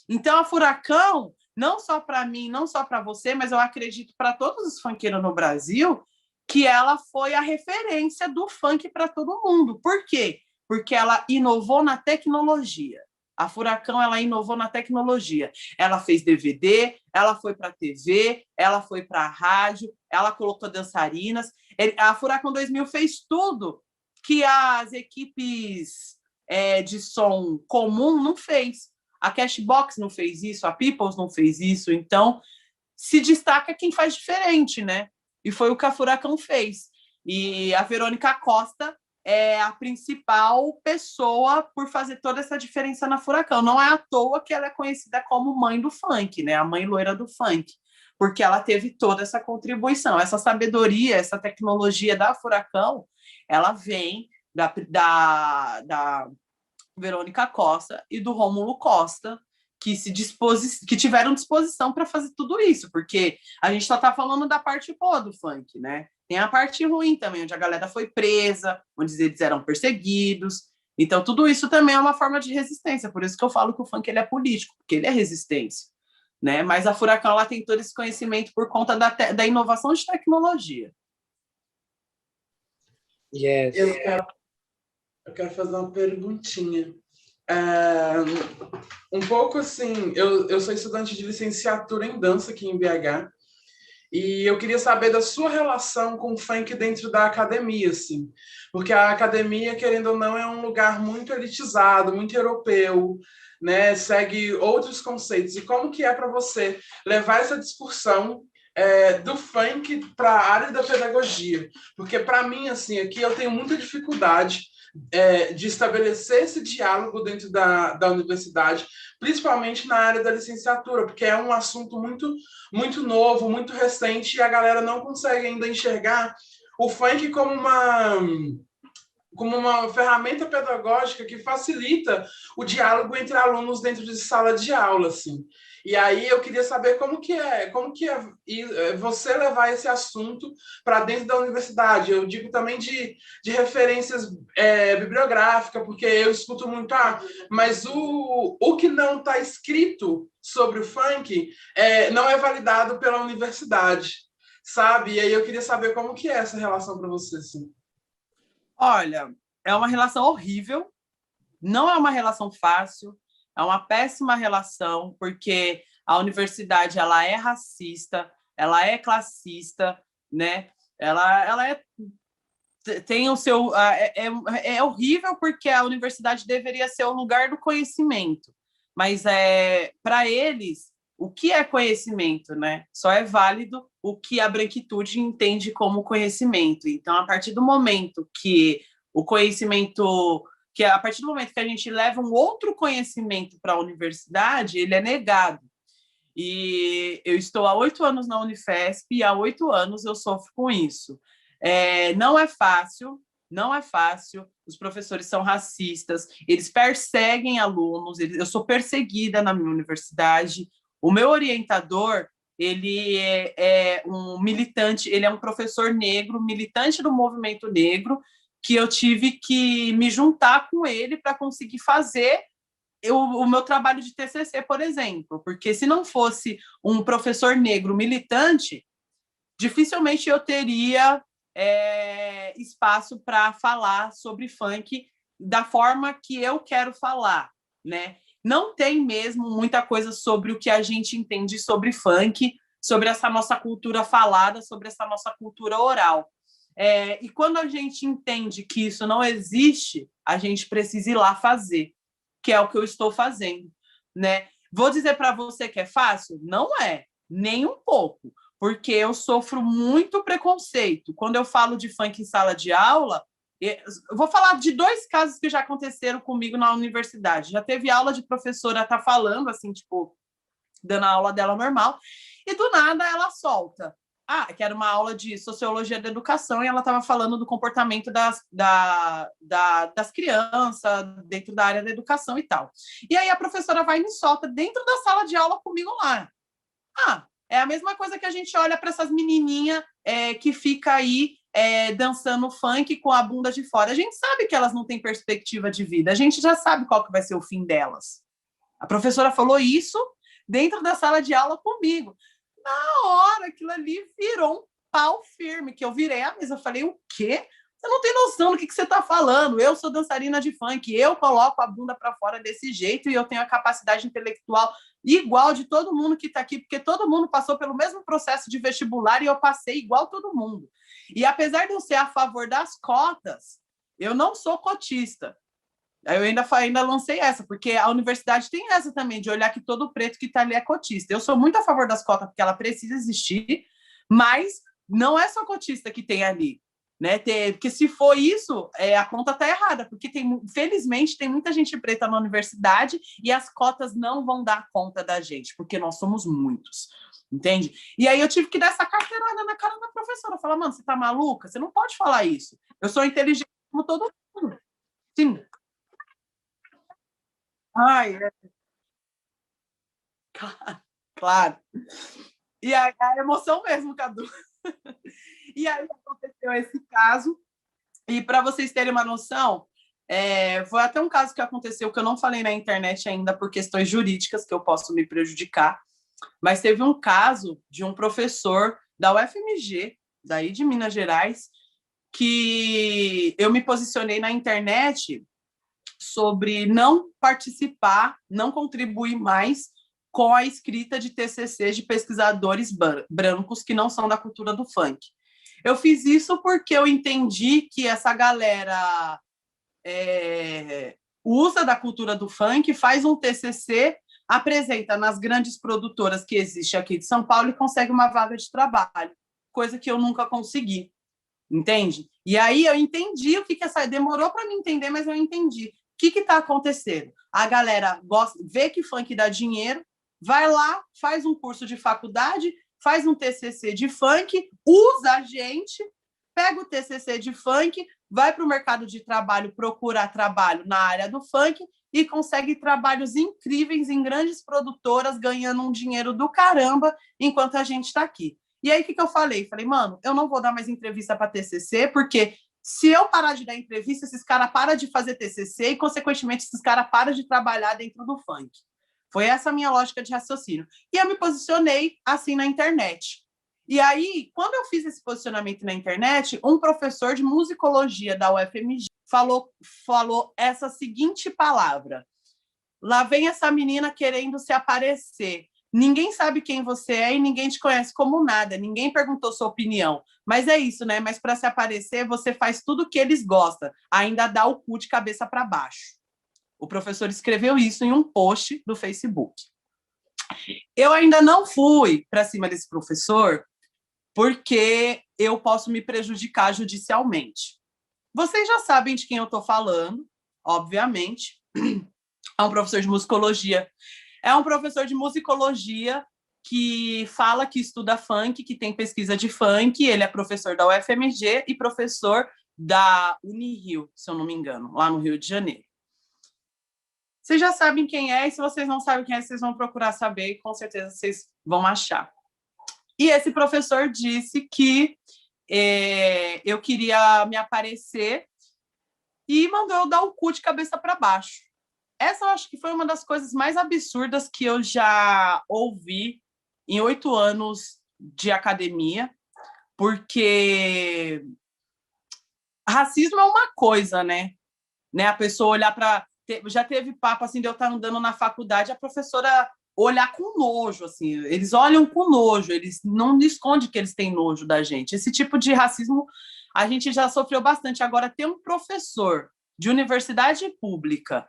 Então, a Furacão, não só para mim, não só para você, mas eu acredito para todos os funkeiros no Brasil, que ela foi a referência do funk para todo mundo. Por quê? Porque ela inovou na tecnologia. A Furacão, ela inovou na tecnologia. Ela fez DVD, ela foi para a TV, ela foi para a rádio, ela colocou dançarinas. A Furacão 2000 fez tudo que as equipes de som comum não fez. A Cashbox não fez isso, a Peoples não fez isso. Então, se destaca quem faz diferente, né? E foi o que a Furacão fez. E a Verônica Costa é a principal pessoa por fazer toda essa diferença na Furacão. Não é à toa que ela é conhecida como mãe do funk, né? A mãe loira do funk, porque ela teve toda essa contribuição, essa sabedoria, essa tecnologia da Furacão, ela vem da Verônica Costa e do Rômulo Costa, que tiveram disposição para fazer tudo isso, porque a gente só está falando da parte boa do funk, né? Tem a parte ruim também, onde a galera foi presa, onde eles eram perseguidos. Então, tudo isso também é uma forma de resistência. Por isso que eu falo que o funk ele é político, porque ele é resistência, né? Mas a Furacão ela tem todo esse conhecimento por conta da inovação de tecnologia. Yes. Eu quero fazer uma perguntinha. Um pouco assim, eu sou estudante de licenciatura em dança aqui em BH, e eu queria saber da sua relação com o funk dentro da academia, assim, porque a academia, querendo ou não, é um lugar muito elitizado, muito europeu, né? Segue outros conceitos. E como que é para você levar essa discussão do funk para a área da pedagogia? Porque para mim, assim, aqui eu tenho muita dificuldade de estabelecer esse diálogo dentro da universidade, principalmente na área da licenciatura, porque é um assunto muito, muito novo, muito recente, e a galera não consegue ainda enxergar o funk como uma ferramenta pedagógica que facilita o diálogo entre alunos dentro de sala de aula, assim. E aí eu queria saber como que é você levar esse assunto para dentro da universidade. Eu digo também de referências bibliográficas, porque eu escuto muito, mas o que não está escrito sobre o funk não é validado pela universidade, sabe? E aí eu queria saber como que é essa relação para você, assim. Olha, é uma relação horrível, não é uma relação fácil, é uma péssima relação, porque a universidade ela é racista, ela é classista, né? Ela tem o seu... É horrível porque a universidade deveria ser o lugar do conhecimento, mas para eles, o que é conhecimento, né? Só é válido o que a branquitude entende como conhecimento. Então, a partir do momento que o conhecimento... a partir do momento que a gente leva um outro conhecimento para a universidade, ele é negado. E eu estou há 8 anos na Unifesp e há 8 anos eu sofro com isso. Não é fácil, não é fácil. Os professores são racistas, eles perseguem alunos, eu sou perseguida na minha universidade. O meu orientador, ele é um militante, ele é um professor negro, militante do movimento negro, que eu tive que me juntar com ele para conseguir fazer o meu trabalho de TCC, por exemplo, porque se não fosse um professor negro militante, dificilmente eu teria espaço para falar sobre funk da forma que eu quero falar, né? Não tem mesmo muita coisa sobre o que a gente entende sobre funk, sobre essa nossa cultura falada, sobre essa nossa cultura oral. E quando a gente entende que isso não existe, a gente precisa ir lá fazer, que é o que eu estou fazendo, né? Vou dizer para você que é fácil? Não é, nem um pouco, porque eu sofro muito preconceito. Quando eu falo de funk em sala de aula, eu vou falar de 2 casos que já aconteceram comigo na universidade. Já teve aula de professora tá falando, assim, tipo, dando a aula dela normal, e do nada ela solta. que era uma aula de sociologia da educação, e ela estava falando do comportamento das crianças dentro da área da educação e tal. E aí a professora vai e me solta dentro da sala de aula comigo lá. É a mesma coisa que a gente olha para essas menininhas que fica aí dançando funk com a bunda de fora. A gente sabe que elas não têm perspectiva de vida, a gente já sabe qual que vai ser o fim delas. A professora falou isso dentro da sala de aula comigo. Na hora, aquilo ali virou um pau firme, que eu virei a mesa. Eu falei, o quê? Você não tem noção do que você está falando. Eu sou dançarina de funk, eu coloco a bunda para fora desse jeito e eu tenho a capacidade intelectual igual de todo mundo que está aqui, porque todo mundo passou pelo mesmo processo de vestibular e eu passei igual todo mundo. E apesar de eu ser a favor das cotas, eu não sou cotista. Eu ainda lancei essa, porque a universidade tem essa também, de olhar que todo preto que está ali é cotista. Eu sou muito a favor das cotas, porque ela precisa existir, mas não é só cotista que tem ali. Né? Porque se for isso, a conta está errada, porque felizmente tem muita gente preta na universidade e as cotas não vão dar conta da gente, porque nós somos muitos, entende? E aí eu tive que dar essa carteirada na cara da professora, falar, mano, você tá maluca? Você não pode falar isso. Eu sou inteligente como todo mundo. Sim. Claro. E a emoção mesmo, Cadu. E aí aconteceu esse caso, e para vocês terem uma noção, foi até um caso que aconteceu que eu não falei na internet ainda por questões jurídicas que eu posso me prejudicar, mas teve um caso de um professor da UFMG, daí de Minas Gerais, que eu me posicionei na internet sobre não participar, não contribuir mais com a escrita de TCC de pesquisadores brancos que não são da cultura do funk. Eu fiz isso porque eu entendi que essa galera usa da cultura do funk, faz um TCC, apresenta nas grandes produtoras que existem aqui de São Paulo e consegue uma vaga de trabalho, coisa que eu nunca consegui, entende? E aí eu entendi o que essa... Demorou para me entender, mas eu entendi. O que está acontecendo? A galera vê que funk dá dinheiro, vai lá, faz um curso de faculdade, faz um TCC de funk, usa a gente, pega o TCC de funk, vai para o mercado de trabalho, procurar trabalho na área do funk e consegue trabalhos incríveis em grandes produtoras, ganhando um dinheiro do caramba, enquanto a gente está aqui. E aí, o que eu falei? Falei, mano, eu não vou dar mais entrevista para TCC, porque se eu parar de dar entrevista, esses caras param de fazer TCC e, consequentemente, esses caras param de trabalhar dentro do funk. Foi essa a minha lógica de raciocínio. E eu me posicionei assim na internet. E aí, quando eu fiz esse posicionamento na internet, um professor de musicologia da UFMG falou essa seguinte palavra: lá vem essa menina querendo se aparecer. Ninguém sabe quem você é e ninguém te conhece como nada. Ninguém perguntou sua opinião. Mas é isso, né? Mas para se aparecer, você faz tudo o que eles gostam. Ainda dá o cu de cabeça para baixo. O professor escreveu isso em um post do Facebook. Eu ainda não fui para cima desse professor porque eu posso me prejudicar judicialmente. Vocês já sabem de quem eu estou falando, obviamente. É um professor de musicologia. É um professor de musicologia que fala que estuda funk, que tem pesquisa de funk. Ele é professor da UFMG e professor da Unirio, se eu não me engano, lá no Rio de Janeiro. Vocês já sabem quem é, e se vocês não sabem quem é, vocês vão procurar saber, e com certeza vocês vão achar. E esse professor disse que eu queria me aparecer e mandou eu dar o cu de cabeça para baixo. Essa eu acho que foi uma das coisas mais absurdas que eu já ouvi em 8 anos de academia, porque racismo é uma coisa, né? A pessoa olhar para... Já teve papo assim de eu estar andando na faculdade, a professora olhar com nojo, assim, eles olham com nojo, eles não escondem que eles têm nojo da gente. Esse tipo de racismo a gente já sofreu bastante. Agora, ter um professor de universidade pública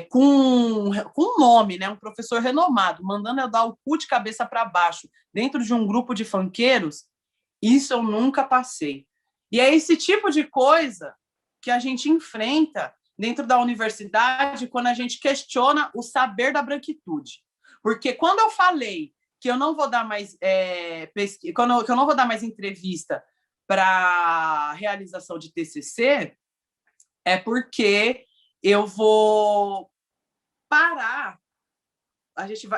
com nome, né, um professor renomado, mandando eu dar o cu de cabeça para baixo dentro de um grupo de funkeiros, isso eu nunca passei. E é esse tipo de coisa que a gente enfrenta dentro da universidade quando a gente questiona o saber da branquitude. Porque quando eu falei que eu não vou dar mais que eu não vou dar mais entrevista para realização de TCC, é porque eu vou parar.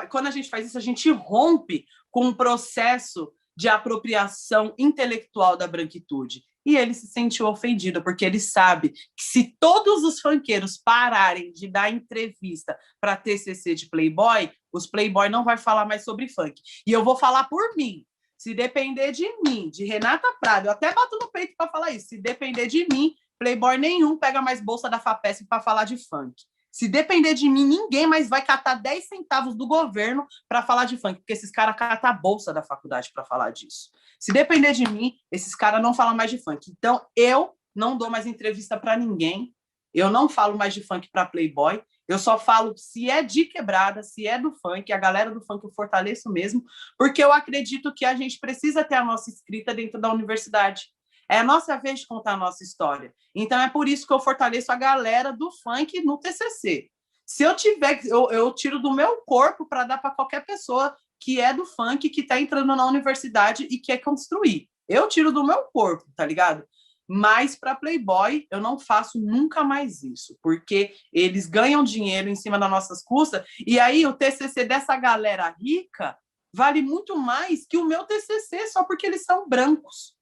Quando a gente faz isso, a gente rompe com um processo de apropriação intelectual da branquitude. E ele se sentiu ofendido, porque ele sabe que se todos os funkeiros pararem de dar entrevista para TCC de Playboy, os Playboy não vai falar mais sobre funk. E eu vou falar por mim. Se depender de mim, de Renata Prado, eu até bato no peito para falar isso, se depender de mim, Playboy nenhum pega mais bolsa da FAPESP para falar de funk. Se depender de mim, ninguém mais vai catar 10 centavos do governo para falar de funk, porque esses caras catam a bolsa da faculdade para falar disso. Se depender de mim, esses caras não falam mais de funk. Então, eu não dou mais entrevista para ninguém, eu não falo mais de funk para Playboy, eu só falo se é de quebrada, se é do funk, a galera do funk eu fortaleço mesmo, porque eu acredito que a gente precisa ter a nossa escrita dentro da universidade. É a nossa vez de contar a nossa história. Então, é por isso que eu fortaleço a galera do funk no TCC. Se eu tiver, eu tiro do meu corpo para dar para qualquer pessoa que é do funk, que está entrando na universidade e quer construir. Eu tiro do meu corpo, tá ligado? Mas para Playboy, eu não faço nunca mais isso, porque eles ganham dinheiro em cima das nossas custas, e aí o TCC dessa galera rica vale muito mais que o meu TCC, só porque eles são brancos.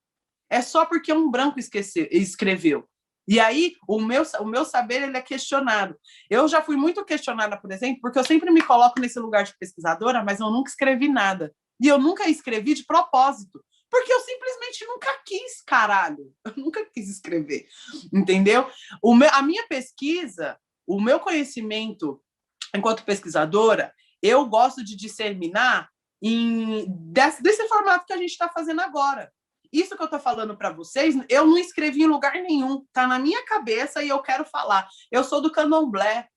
É só porque um branco escreveu. E aí, o meu saber ele é questionado. Eu já fui muito questionada, por exemplo, porque eu sempre me coloco nesse lugar de pesquisadora, mas eu nunca escrevi nada. E eu nunca escrevi de propósito, porque eu simplesmente nunca quis, caralho. Eu nunca quis escrever, entendeu? A minha pesquisa, o meu conhecimento enquanto pesquisadora, eu gosto de disseminar desse formato que a gente está fazendo agora. Isso que eu estou falando para vocês, eu não escrevi em lugar nenhum, está na minha cabeça e eu quero falar. Eu sou do candomblé.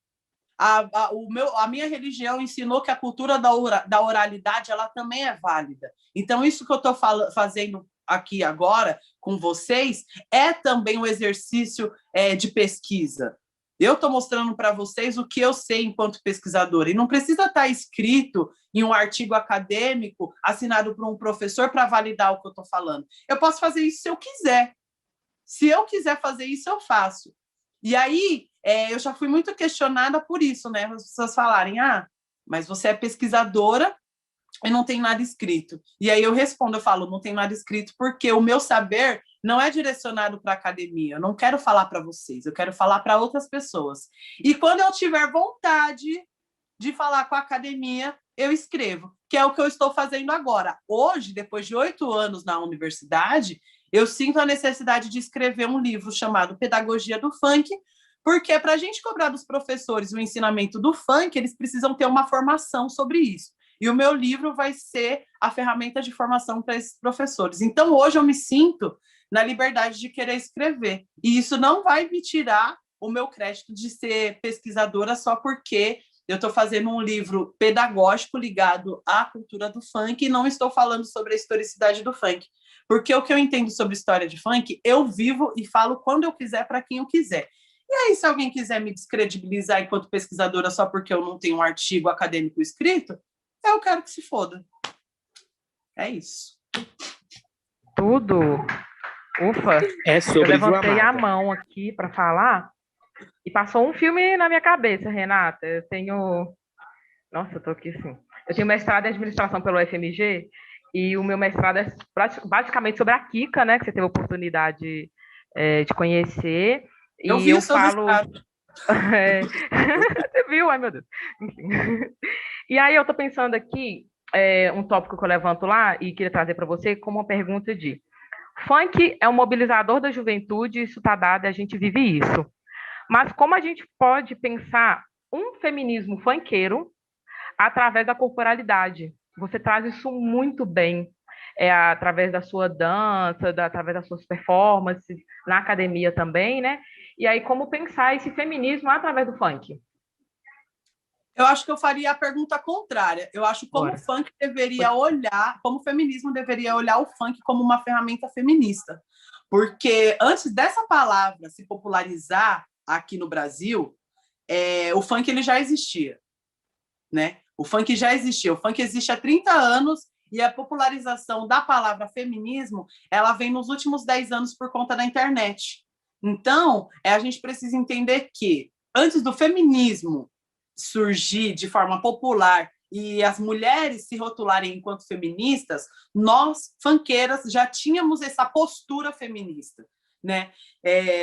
A minha religião ensinou que a cultura da oralidade ela também é válida. Então, isso que eu estou fazendo aqui agora com vocês é também um exercício de pesquisa. Eu estou mostrando para vocês o que eu sei enquanto pesquisadora. E não precisa estar escrito em um artigo acadêmico assinado por um professor para validar o que eu estou falando. Eu posso fazer isso se eu quiser. Se eu quiser fazer isso, eu faço. E aí, eu já fui muito questionada por isso, né? As pessoas falarem, mas você é pesquisadora e não tem nada escrito. E aí eu respondo, eu falo, não tem nada escrito porque o meu saber não é direcionado para a academia. Eu não quero falar para vocês, eu quero falar para outras pessoas. E quando eu tiver vontade de falar com a academia, eu escrevo, que é o que eu estou fazendo agora. Hoje, depois de 8 anos na universidade, eu sinto a necessidade de escrever um livro chamado Pedagogia do Funk, porque para a gente cobrar dos professores o ensinamento do funk, eles precisam ter uma formação sobre isso. E o meu livro vai ser a ferramenta de formação para esses professores. Então, hoje eu me sinto na liberdade de querer escrever. E isso não vai me tirar o meu crédito de ser pesquisadora só porque eu estou fazendo um livro pedagógico ligado à cultura do funk e não estou falando sobre a historicidade do funk. Porque o que eu entendo sobre história de funk, eu vivo e falo quando eu quiser, para quem eu quiser. E aí, se alguém quiser me descredibilizar enquanto pesquisadora só porque eu não tenho um artigo acadêmico escrito, eu quero que se foda. É isso. Tudo. Ufa. É sobre eu levantei Amada. a mão aqui para falar e passou um filme na minha cabeça, Renata. Eu tenho... Nossa, eu tô aqui assim. Eu tenho mestrado em administração pelo UFMG e o meu mestrado é basicamente sobre a Kika, né? Que você teve a oportunidade de conhecer. Eu vi o seu mestrado. Você viu? Ai, meu Deus. Enfim. E aí eu tô pensando aqui, um tópico que eu levanto lá e queria trazer para você como uma pergunta de funk é um mobilizador da juventude, isso está dado e a gente vive isso. Mas como a gente pode pensar um feminismo funkeiro através da corporalidade? Você traz isso muito bem, através da sua dança, através das suas performances, na academia também, né? E aí, como pensar esse feminismo através do funk? Eu acho que eu faria a pergunta contrária. Eu acho como o funk deveria olhar, como o feminismo deveria olhar o funk como uma ferramenta feminista. Porque antes dessa palavra se popularizar aqui no Brasil, o funk ele já existia, né? O funk já existia. O funk existe há 30 anos e a popularização da palavra feminismo, ela vem nos últimos 10 anos por conta da internet. Então, a gente precisa entender que, antes do feminismo surgir de forma popular e as mulheres se rotularem enquanto feministas, nós, funkeiras, já tínhamos essa postura feminista, né?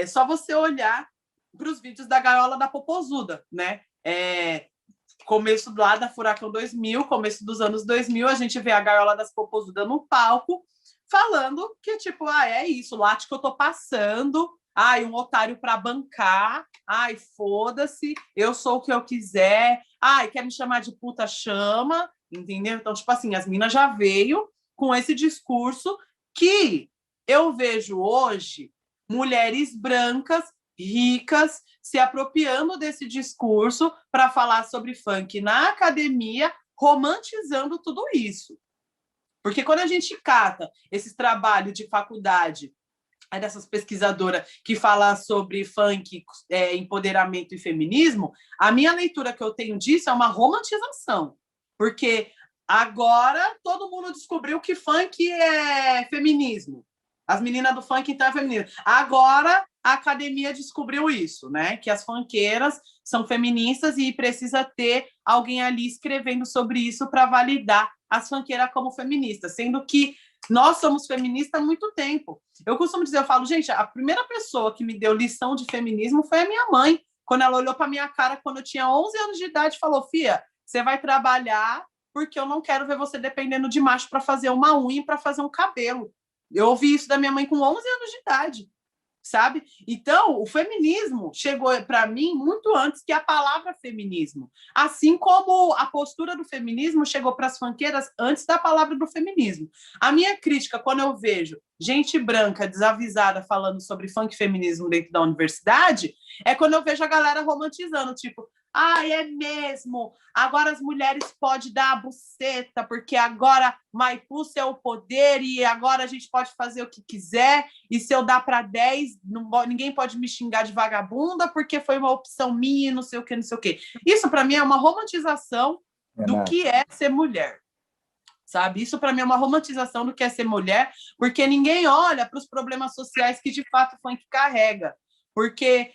Só você olhar para os vídeos da Gaiola da Popozuda, né? Começo lá da Furacão 2000, começo dos anos 2000, a gente vê a Gaiola das Popozudas no palco, falando que, tipo, é isso, late que eu tô passando, um otário para bancar, foda-se, eu sou o que eu quiser, quer me chamar de puta, chama, entendeu? Então, tipo assim, as minas já veio com esse discurso que eu vejo hoje mulheres brancas, ricas, se apropriando desse discurso para falar sobre funk na academia, romantizando tudo isso. Porque quando a gente cata esse trabalho de faculdade, dessas pesquisadoras que falam sobre funk, empoderamento e feminismo, a minha leitura que eu tenho disso é uma romantização. Porque agora todo mundo descobriu que funk é feminismo. As meninas do funk, então, é feminismo. Agora a academia descobriu isso, né? Que as funkeiras são feministas e precisa ter alguém ali escrevendo sobre isso para validar as funkeiras como feministas, sendo que nós somos feministas há muito tempo. Eu costumo dizer, eu falo, gente, a primeira pessoa que me deu lição de feminismo foi a minha mãe, quando ela olhou para minha cara quando eu tinha 11 anos de idade e falou, Fia, você vai trabalhar porque eu não quero ver você dependendo de macho para fazer uma unha e para fazer um cabelo. Eu ouvi isso da minha mãe com 11 anos de idade, sabe? Então, o feminismo chegou para mim muito antes que a palavra feminismo. Assim como a postura do feminismo chegou para as funkeiras antes da palavra do feminismo. A minha crítica, quando eu vejo gente branca desavisada falando sobre funk e feminismo dentro da universidade, é quando eu vejo a galera romantizando, tipo, é mesmo, agora as mulheres podem dar a buceta, porque agora Maipus é o poder e agora a gente pode fazer o que quiser, e se eu dar para 10, ninguém pode me xingar de vagabunda, porque foi uma opção minha, não sei o que, não sei o que. Isso, para mim, é uma romantização do que é ser mulher. Sabe? Isso, para mim, é uma romantização do que é ser mulher, porque ninguém olha para os problemas sociais que, de fato, o funk carrega. Porque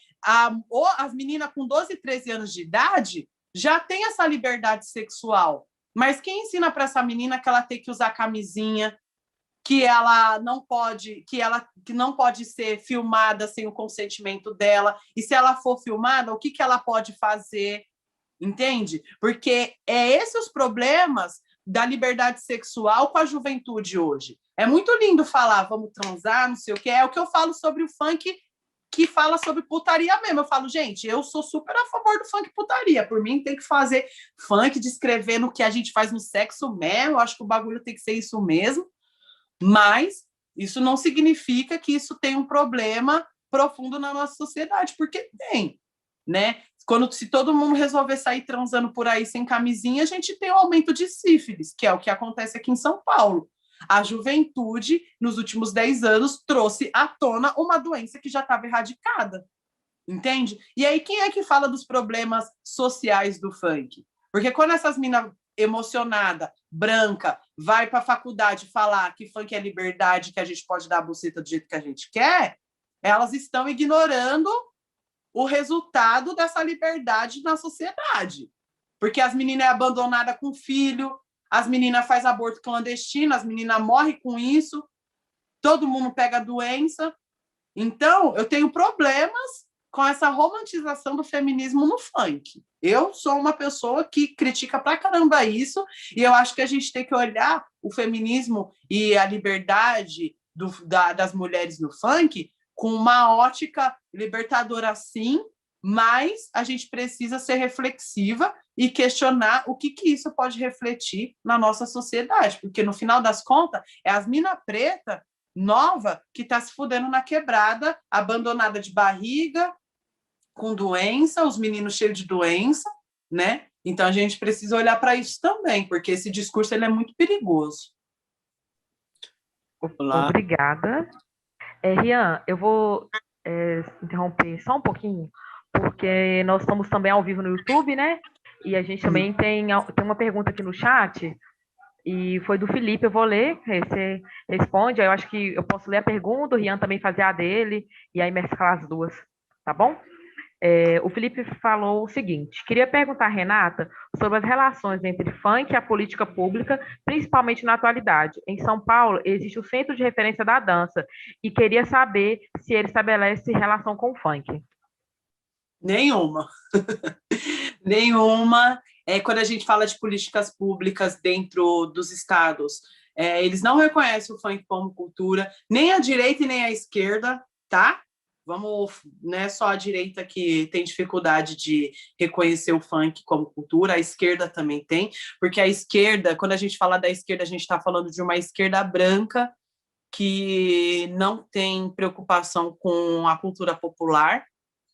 as meninas com 12, 13 anos de idade já têm essa liberdade sexual. Mas quem ensina para essa menina que ela tem que usar camisinha, que ela não pode, que não pode ser filmada sem o consentimento dela, e se ela for filmada, o que ela pode fazer? Entende? Porque esses os problemas da liberdade sexual com a juventude hoje. É muito lindo falar, vamos transar, não sei o que, é o que eu falo sobre o funk que fala sobre putaria mesmo. Eu falo, gente, eu sou super a favor do funk putaria. Por mim, tem que fazer funk descrevendo o que a gente faz no sexo mesmo. Eu acho que o bagulho tem que ser isso mesmo. Mas isso não significa que isso tem um problema profundo na nossa sociedade, porque tem, né? Se todo mundo resolver sair transando por aí sem camisinha, a gente tem um aumento de sífilis, que é o que acontece aqui em São Paulo. A juventude, nos últimos 10 anos, trouxe à tona uma doença que já estava erradicada, entende? E aí, quem é que fala dos problemas sociais do funk? Porque quando essas minas emocionada, branca, vai para a faculdade falar que funk é liberdade, que a gente pode dar a buceta do jeito que a gente quer, elas estão ignorando o resultado dessa liberdade na sociedade. Porque as meninas é abandonada com filho, as meninas fazem aborto clandestino, as meninas morrem com isso, todo mundo pega doença. Então, eu tenho problemas com essa romantização do feminismo no funk. Eu sou uma pessoa que critica pra caramba isso, e eu acho que a gente tem que olhar o feminismo e a liberdade das mulheres no funk com uma ótica libertadora, sim, mas a gente precisa ser reflexiva e questionar o que isso pode refletir na nossa sociedade, porque no final das contas é as mina preta nova que está se fudendo na quebrada, abandonada de barriga, com doença, os meninos cheios de doença, né? Então a gente precisa olhar para isso também, porque esse discurso ele é muito perigoso. Olá. Obrigada. Rian, eu vou interromper só um pouquinho, porque nós estamos também ao vivo no YouTube, né? E a gente também tem uma pergunta aqui no chat, e foi do Felipe, eu vou ler, aí você responde, aí eu acho que eu posso ler a pergunta, o Rian também fazer a dele, e aí mesclar as duas, tá bom? O Felipe falou o seguinte: queria perguntar a Renata sobre as relações entre funk e a política pública, principalmente na atualidade. Em São Paulo, existe o Centro de Referência da Dança, e queria saber se ele estabelece relação com o funk. Nenhuma. Nenhuma. Quando a gente fala de políticas públicas dentro dos estados, eles não reconhecem o funk como cultura, nem a direita e nem a esquerda, tá? Vamos, não é só a direita que tem dificuldade de reconhecer o funk como cultura, a esquerda também tem, porque a esquerda, quando a gente fala da esquerda, a gente está falando de uma esquerda branca que não tem preocupação com a cultura popular,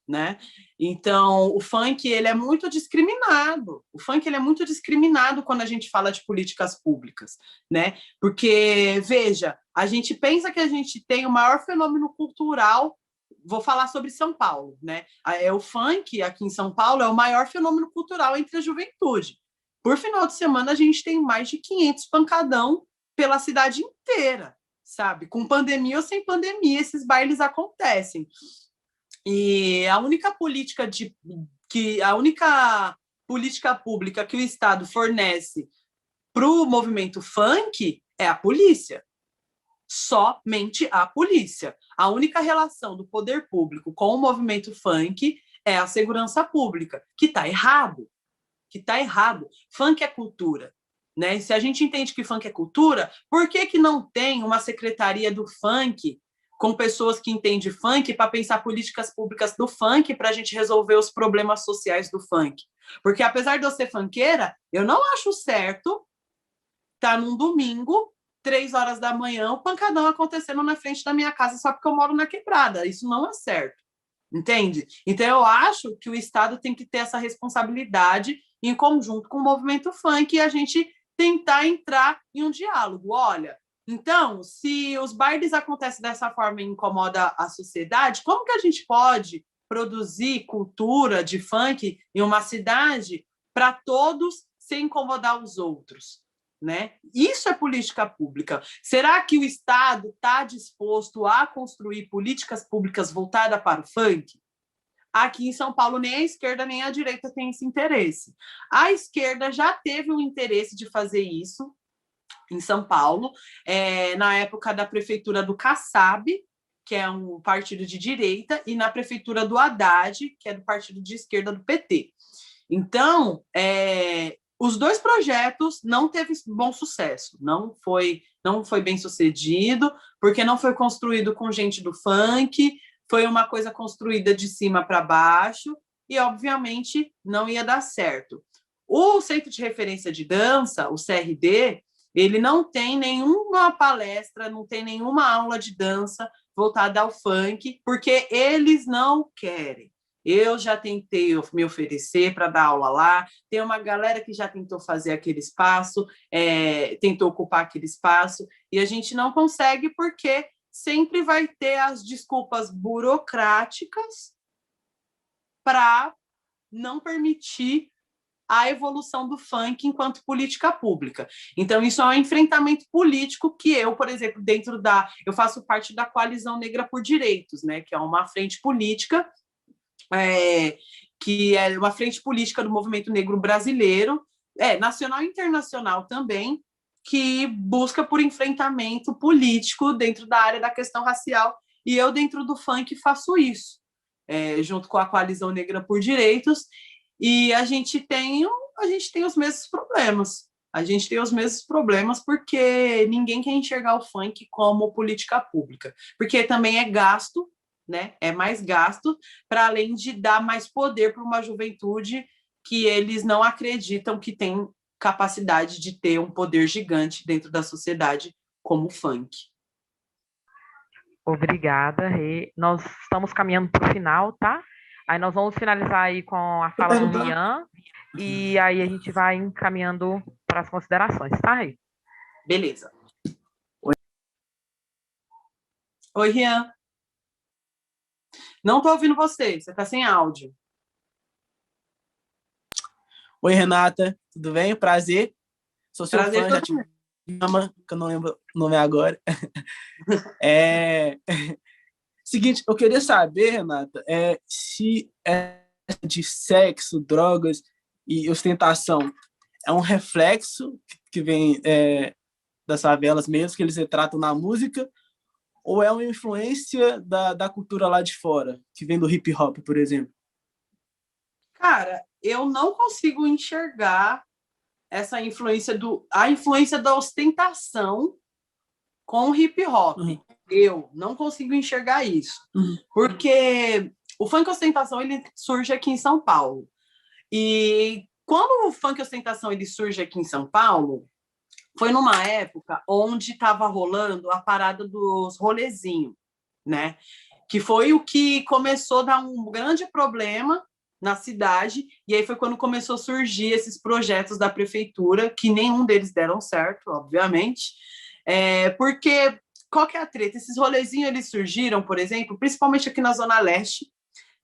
né? Então, o funk ele é muito discriminado. O funk ele é muito discriminado quando a gente fala de políticas públicas, né? Porque, veja, a gente pensa que a gente tem o maior fenômeno cultural. Vou falar sobre São Paulo, né? O funk aqui em São Paulo é o maior fenômeno cultural entre a juventude. Por final de semana, a gente tem mais de 500 pancadão pela cidade inteira, sabe? Com pandemia ou sem pandemia, esses bailes acontecem. E a única política pública que o Estado fornece para o movimento funk é a polícia. Somente a polícia. A única relação do poder público com o movimento funk é a segurança pública, que está errado. Funk é cultura. Né? Se a gente entende que funk é cultura, por que não tem uma secretaria do funk com pessoas que entendem funk para pensar políticas públicas do funk para a gente resolver os problemas sociais do funk? Porque apesar de eu ser funkeira, eu não acho certo estar num domingo, 3 horas da manhã, o pancadão acontecendo na frente da minha casa só porque eu moro na quebrada. Isso não é certo, entende? Então eu acho que o Estado tem que ter essa responsabilidade em conjunto com o movimento funk e a gente tentar entrar em um diálogo. Olha, então, se os bailes acontecem dessa forma e incomoda a sociedade, como que a gente pode produzir cultura de funk em uma cidade para todos sem incomodar os outros? Né? Isso é política pública. Será que o Estado está disposto a construir políticas públicas voltadas para o funk? Aqui em São Paulo, nem a esquerda nem a direita tem esse interesse. A esquerda já teve um interesse de fazer isso em São Paulo, na época da prefeitura do Kassab, que é um partido de direita, e na prefeitura do Haddad, que é do partido de esquerda do PT. Então, os dois projetos não teve bom sucesso, não foi bem sucedido, porque não foi construído com gente do funk, foi uma coisa construída de cima para baixo, e, obviamente, não ia dar certo. O Centro de Referência de Dança, o CRD, ele não tem nenhuma palestra, não tem nenhuma aula de dança voltada ao funk, porque eles não querem. Eu já tentei me oferecer para dar aula lá, tem uma galera que já tentou fazer aquele espaço, tentou ocupar aquele espaço, e a gente não consegue porque sempre vai ter as desculpas burocráticas para não permitir a evolução do funk enquanto política pública. Então, isso é um enfrentamento político que eu, por exemplo, eu faço parte da Coalizão Negra por Direitos, né, que é uma frente política, que é uma frente política do movimento negro brasileiro, nacional e internacional também, que busca por enfrentamento político dentro da área da questão racial, e eu, dentro do funk, faço isso, junto com a Coalizão Negra por Direitos, e a gente tem os mesmos problemas. A gente tem os mesmos problemas porque ninguém quer enxergar o funk como política pública, porque também é gasto, né? É mais gasto, para além de dar mais poder para uma juventude que eles não acreditam que tem capacidade de ter um poder gigante dentro da sociedade como o funk. Obrigada, Rê. Nós estamos caminhando para o final, tá? Aí nós vamos finalizar aí com a fala do Rian, e aí a gente vai encaminhando para as considerações, tá, Rê? Beleza. Oi, Rian. Não estou ouvindo você está sem áudio. Oi, Renata, tudo bem? Prazer. Sou seu Prazer fã, já te ama, que eu não lembro o nome agora. Seguinte, eu queria saber, Renata, se de sexo, drogas e ostentação é um reflexo que vem das favelas mesmo, que eles retratam na música, ou é uma influência da cultura lá de fora, que vem do hip hop, por exemplo? Cara, eu não consigo enxergar essa influência a influência da ostentação com o hip hop. Eu não consigo enxergar isso. Porque o funk ostentação ele surge aqui em São Paulo. E quando o funk ostentação ele surge aqui em São Paulo, foi numa época onde estava rolando a parada dos rolezinhos, né? Que foi o que começou a dar um grande problema na cidade, e aí foi quando começou a surgir esses projetos da prefeitura, que nenhum deles deram certo, obviamente, porque qual que é a treta? Esses rolezinhos, eles surgiram, por exemplo, principalmente aqui na Zona Leste,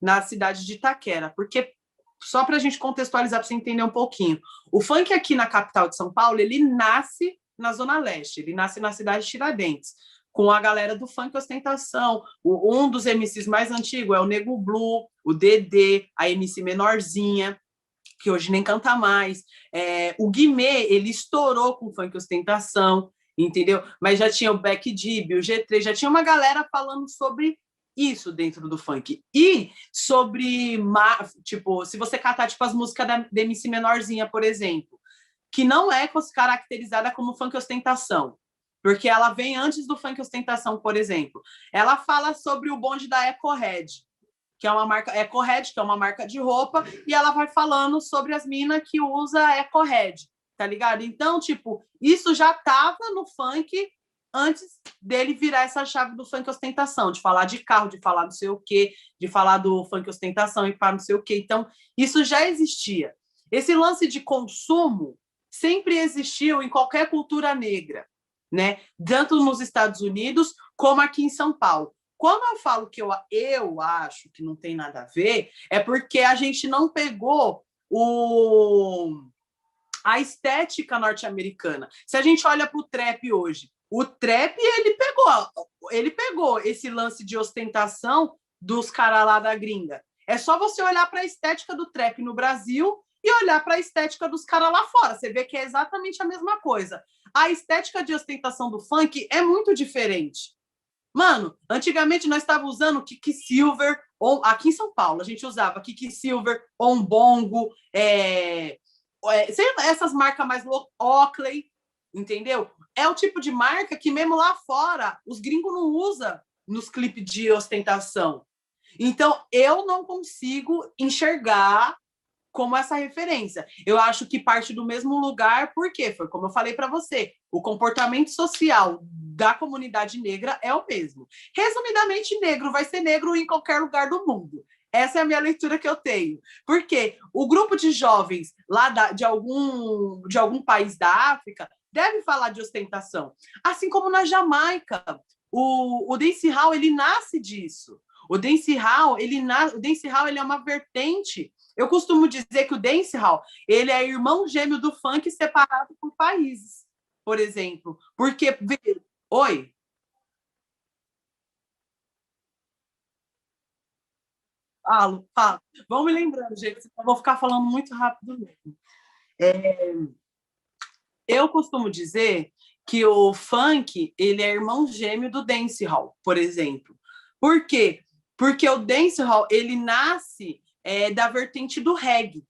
na cidade de Itaquera, porque, só para a gente contextualizar, para você entender um pouquinho, o funk aqui na capital de São Paulo, ele nasce na Zona Leste, ele nasce na cidade de Tiradentes, com a galera do funk ostentação. Um dos MCs mais antigos é o Nego Blue, o Dedê, a MC Menorzinha, que hoje nem canta mais. O Guimê, ele estourou com funk ostentação, entendeu? Mas já tinha o Beck Dib, o G3, já tinha uma galera falando sobre isso dentro do funk. E sobre, tipo, se você catar tipo, as músicas da MC Menorzinha, por exemplo, que não é caracterizada como funk ostentação, porque ela vem antes do funk ostentação, por exemplo. Ela fala sobre o bonde da EcoRed, que é uma marca, EcoRed, que é uma marca de roupa, e ela vai falando sobre as minas que usa EcoRed, tá ligado? Então, tipo, isso já tava no funk antes dele virar essa chave do funk ostentação, de falar de carro, de falar não sei o quê, de falar do funk ostentação e para não sei o quê. Então, isso já existia. Esse lance de consumo sempre existiu em qualquer cultura negra, né? Tanto nos Estados Unidos como aqui em São Paulo. Quando eu falo que eu acho que não tem nada a ver, é porque a gente não pegou a estética norte-americana. Se a gente olha para o trap hoje, o trap ele pegou esse lance de ostentação dos caras lá da gringa. É só você olhar para a estética do trap no Brasil e olhar para a estética dos caras lá fora. Você vê que é exatamente a mesma coisa. A estética de ostentação do funk é muito diferente. Mano, antigamente nós estávamos usando Kiki Silver, ou aqui em São Paulo, a gente usava Kiki Silver, Ombongo, essas marcas mais Oakley, entendeu? É o tipo de marca que mesmo lá fora os gringos não usam nos clipes de ostentação. Então, eu não consigo enxergar como essa referência. Eu acho que parte do mesmo lugar, porque foi como eu falei para você, o comportamento social da comunidade negra é o mesmo. Resumidamente, negro vai ser negro em qualquer lugar do mundo. Essa é a minha leitura que eu tenho. Porque o grupo de jovens lá de algum país da África deve falar de ostentação. Assim como na Jamaica, o dancehall, ele nasce disso. O dancehall, ele é uma vertente. Eu costumo dizer que o dancehall, ele é irmão gêmeo do funk separado por países, por exemplo. Porque... Oi? Falo. Vão me lembrando, gente, senão eu vou ficar falando muito rápido mesmo. Eu costumo dizer que o funk, ele é irmão gêmeo do dancehall, por exemplo. Por quê? Porque o dancehall, ele nasce da vertente do reggae.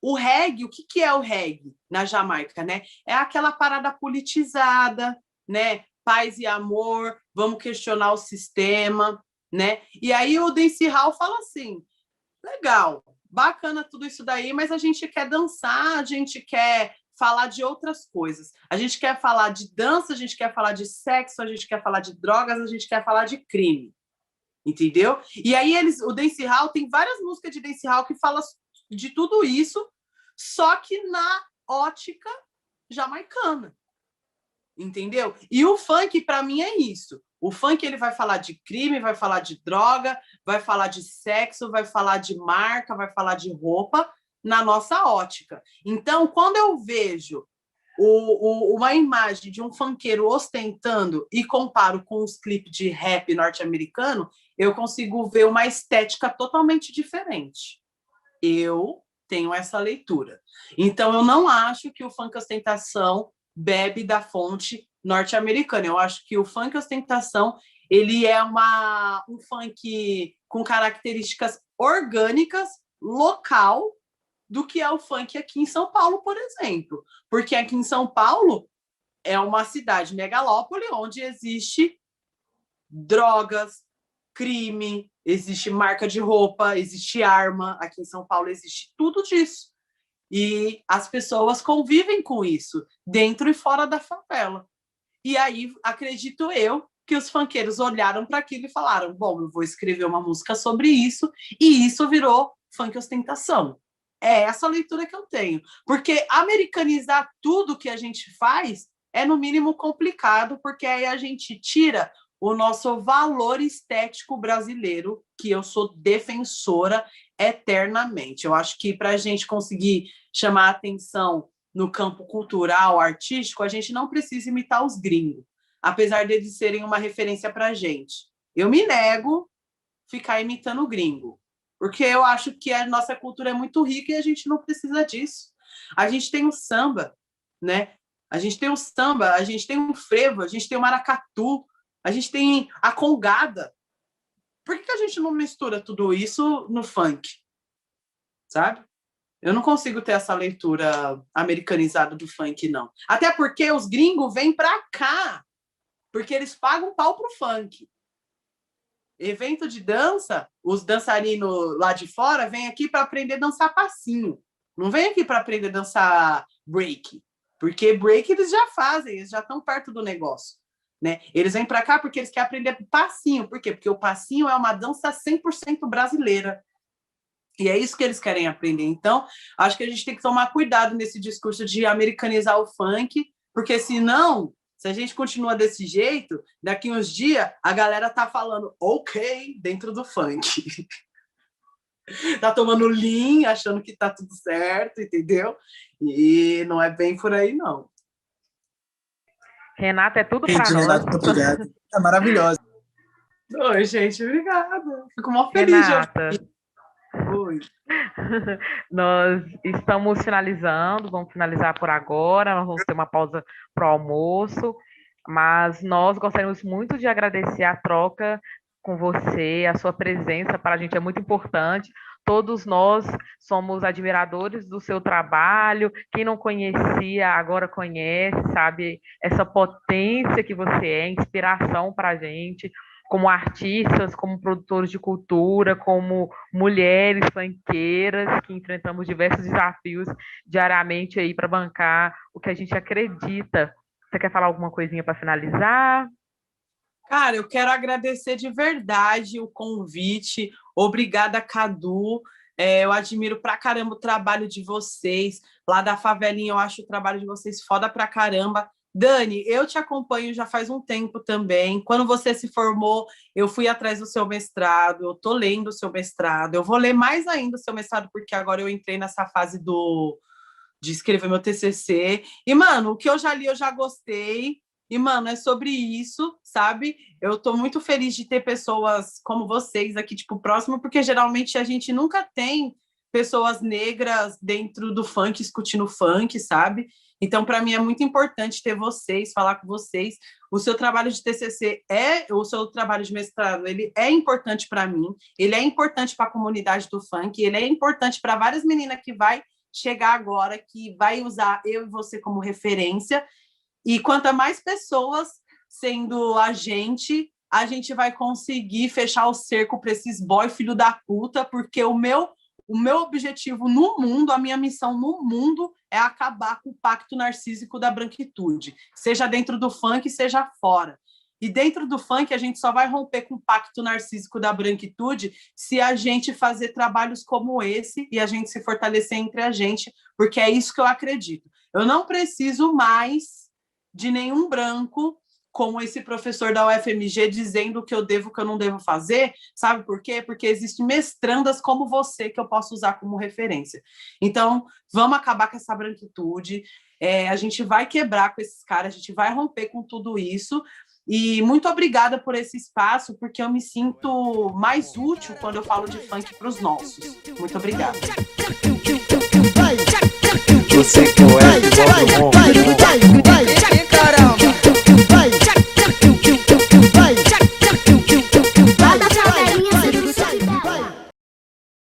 O reggae, o que é o reggae na Jamaica, né? É aquela parada politizada, né? Paz e amor, vamos questionar o sistema, né? E aí o dancehall fala assim, legal, bacana tudo isso daí, mas a gente quer dançar, a gente quer falar de outras coisas. A gente quer falar de dança, a gente quer falar de sexo, a gente quer falar de drogas, a gente quer falar de crime. Entendeu? E aí o dancehall, tem várias músicas de dancehall que falam de tudo isso, só que na ótica jamaicana. Entendeu? E o funk, para mim, é isso. O funk, ele vai falar de crime, vai falar de droga, vai falar de sexo, vai falar de marca, vai falar de roupa, na nossa ótica. Então, quando eu vejo uma imagem de um funkeiro ostentando e comparo com os clipes de rap norte-americano, eu consigo ver uma estética totalmente diferente. Eu tenho essa leitura. Então, eu não acho que o funk ostentação bebe da fonte norte-americana. Eu acho que o funk ostentação ele é um funk com características orgânicas, local, do que é o funk aqui em São Paulo, por exemplo. Porque aqui em São Paulo é uma cidade megalópole onde existe drogas, crime, existe marca de roupa, existe arma. Aqui em São Paulo existe tudo disso. E as pessoas convivem com isso, dentro e fora da favela. E aí, acredito eu, que os funkeiros olharam para aquilo e falaram, bom, eu vou escrever uma música sobre isso, e isso virou funk ostentação. É essa leitura que eu tenho. Porque americanizar tudo que a gente faz é, no mínimo, complicado, porque aí a gente tira o nosso valor estético brasileiro, que eu sou defensora eternamente. Eu acho que para a gente conseguir chamar atenção no campo cultural, artístico, a gente não precisa imitar os gringos, apesar deles serem uma referência para a gente. Eu me nego a ficar imitando o gringo, porque eu acho que a nossa cultura é muito rica e a gente não precisa disso. A gente tem o samba, né? A gente tem o samba, a gente tem o frevo, a gente tem o maracatu, a gente tem a congada. Por que a gente não mistura tudo isso no funk? Sabe? Eu não consigo ter essa leitura americanizada do funk, não. Até porque os gringos vêm para cá, porque eles pagam pau pro funk. Evento de dança, os dançarinos lá de fora vêm aqui para aprender a dançar passinho. Não vem aqui para aprender a dançar break. Porque break eles já fazem, eles já estão perto do negócio. Né? Eles vêm para cá porque eles querem aprender passinho. Por quê? Porque o passinho é uma dança 100% brasileira. E é isso que eles querem aprender. Então, acho que a gente tem que tomar cuidado nesse discurso de americanizar o funk, porque senão, se a gente continua desse jeito, daqui uns dias a galera tá falando ok dentro do funk. Tá tomando lean, achando que tá tudo certo, entendeu? E não é bem por aí, não. Renata, é tudo para nós. Renata, muito obrigado. É maravilhosa. Oi, gente, obrigada. Fico mó feliz. Renata, Oi. nós estamos finalizando, vamos finalizar por agora, nós vamos ter uma pausa para o almoço, mas nós gostaríamos muito de agradecer a troca com você, a sua presença para a gente é muito importante. Todos nós somos admiradores do seu trabalho. Quem não conhecia, agora conhece, sabe? Essa potência que você é, inspiração para a gente, como artistas, como produtores de cultura, como mulheres funkeiras, que enfrentamos diversos desafios diariamente aí para bancar o que a gente acredita. Você quer falar alguma coisinha para finalizar? Cara, eu quero agradecer de verdade o convite. Obrigada, Cadu. Eu admiro pra caramba o trabalho de vocês. Lá da Favelinha, eu acho o trabalho de vocês foda pra caramba. Dani, eu te acompanho já faz um tempo também. Quando você se formou, eu fui atrás do seu mestrado. Eu tô lendo o seu mestrado. Eu vou ler mais ainda o seu mestrado, porque agora eu entrei nessa fase de escrever meu TCC. E, mano, o que eu já li, eu já gostei. E, mano, é sobre isso, sabe? Eu tô muito feliz de ter pessoas como vocês aqui, tipo, próximo, porque geralmente a gente nunca tem pessoas negras dentro do funk, discutindo funk, sabe? Então, para mim, é muito importante ter vocês, falar com vocês. O seu trabalho de TCC o seu trabalho de mestrado, ele é importante para mim, ele é importante para a comunidade do funk, ele é importante para várias meninas que vai chegar agora, que vai usar eu e você como referência. E quanto mais pessoas sendo a gente vai conseguir fechar o cerco para esses boy filho da puta, porque o meu objetivo no mundo, a minha missão no mundo é acabar com o pacto narcísico da branquitude, seja dentro do funk, seja fora. E dentro do funk, a gente só vai romper com o pacto narcísico da branquitude se a gente fazer trabalhos como esse e a gente se fortalecer entre a gente, porque é isso que eu acredito. Eu não preciso mais de nenhum branco como esse professor da UFMG dizendo o que eu devo, o que eu não devo fazer. Sabe por quê? Porque existem mestrandas como você que eu posso usar como referência. Então, vamos acabar com essa branquitude. A gente vai quebrar com esses caras, a gente vai romper com tudo isso. E muito obrigada por esse espaço, porque eu me sinto mais útil quando eu falo de funk para os nossos. Muito obrigada. Você que é igual do mundo.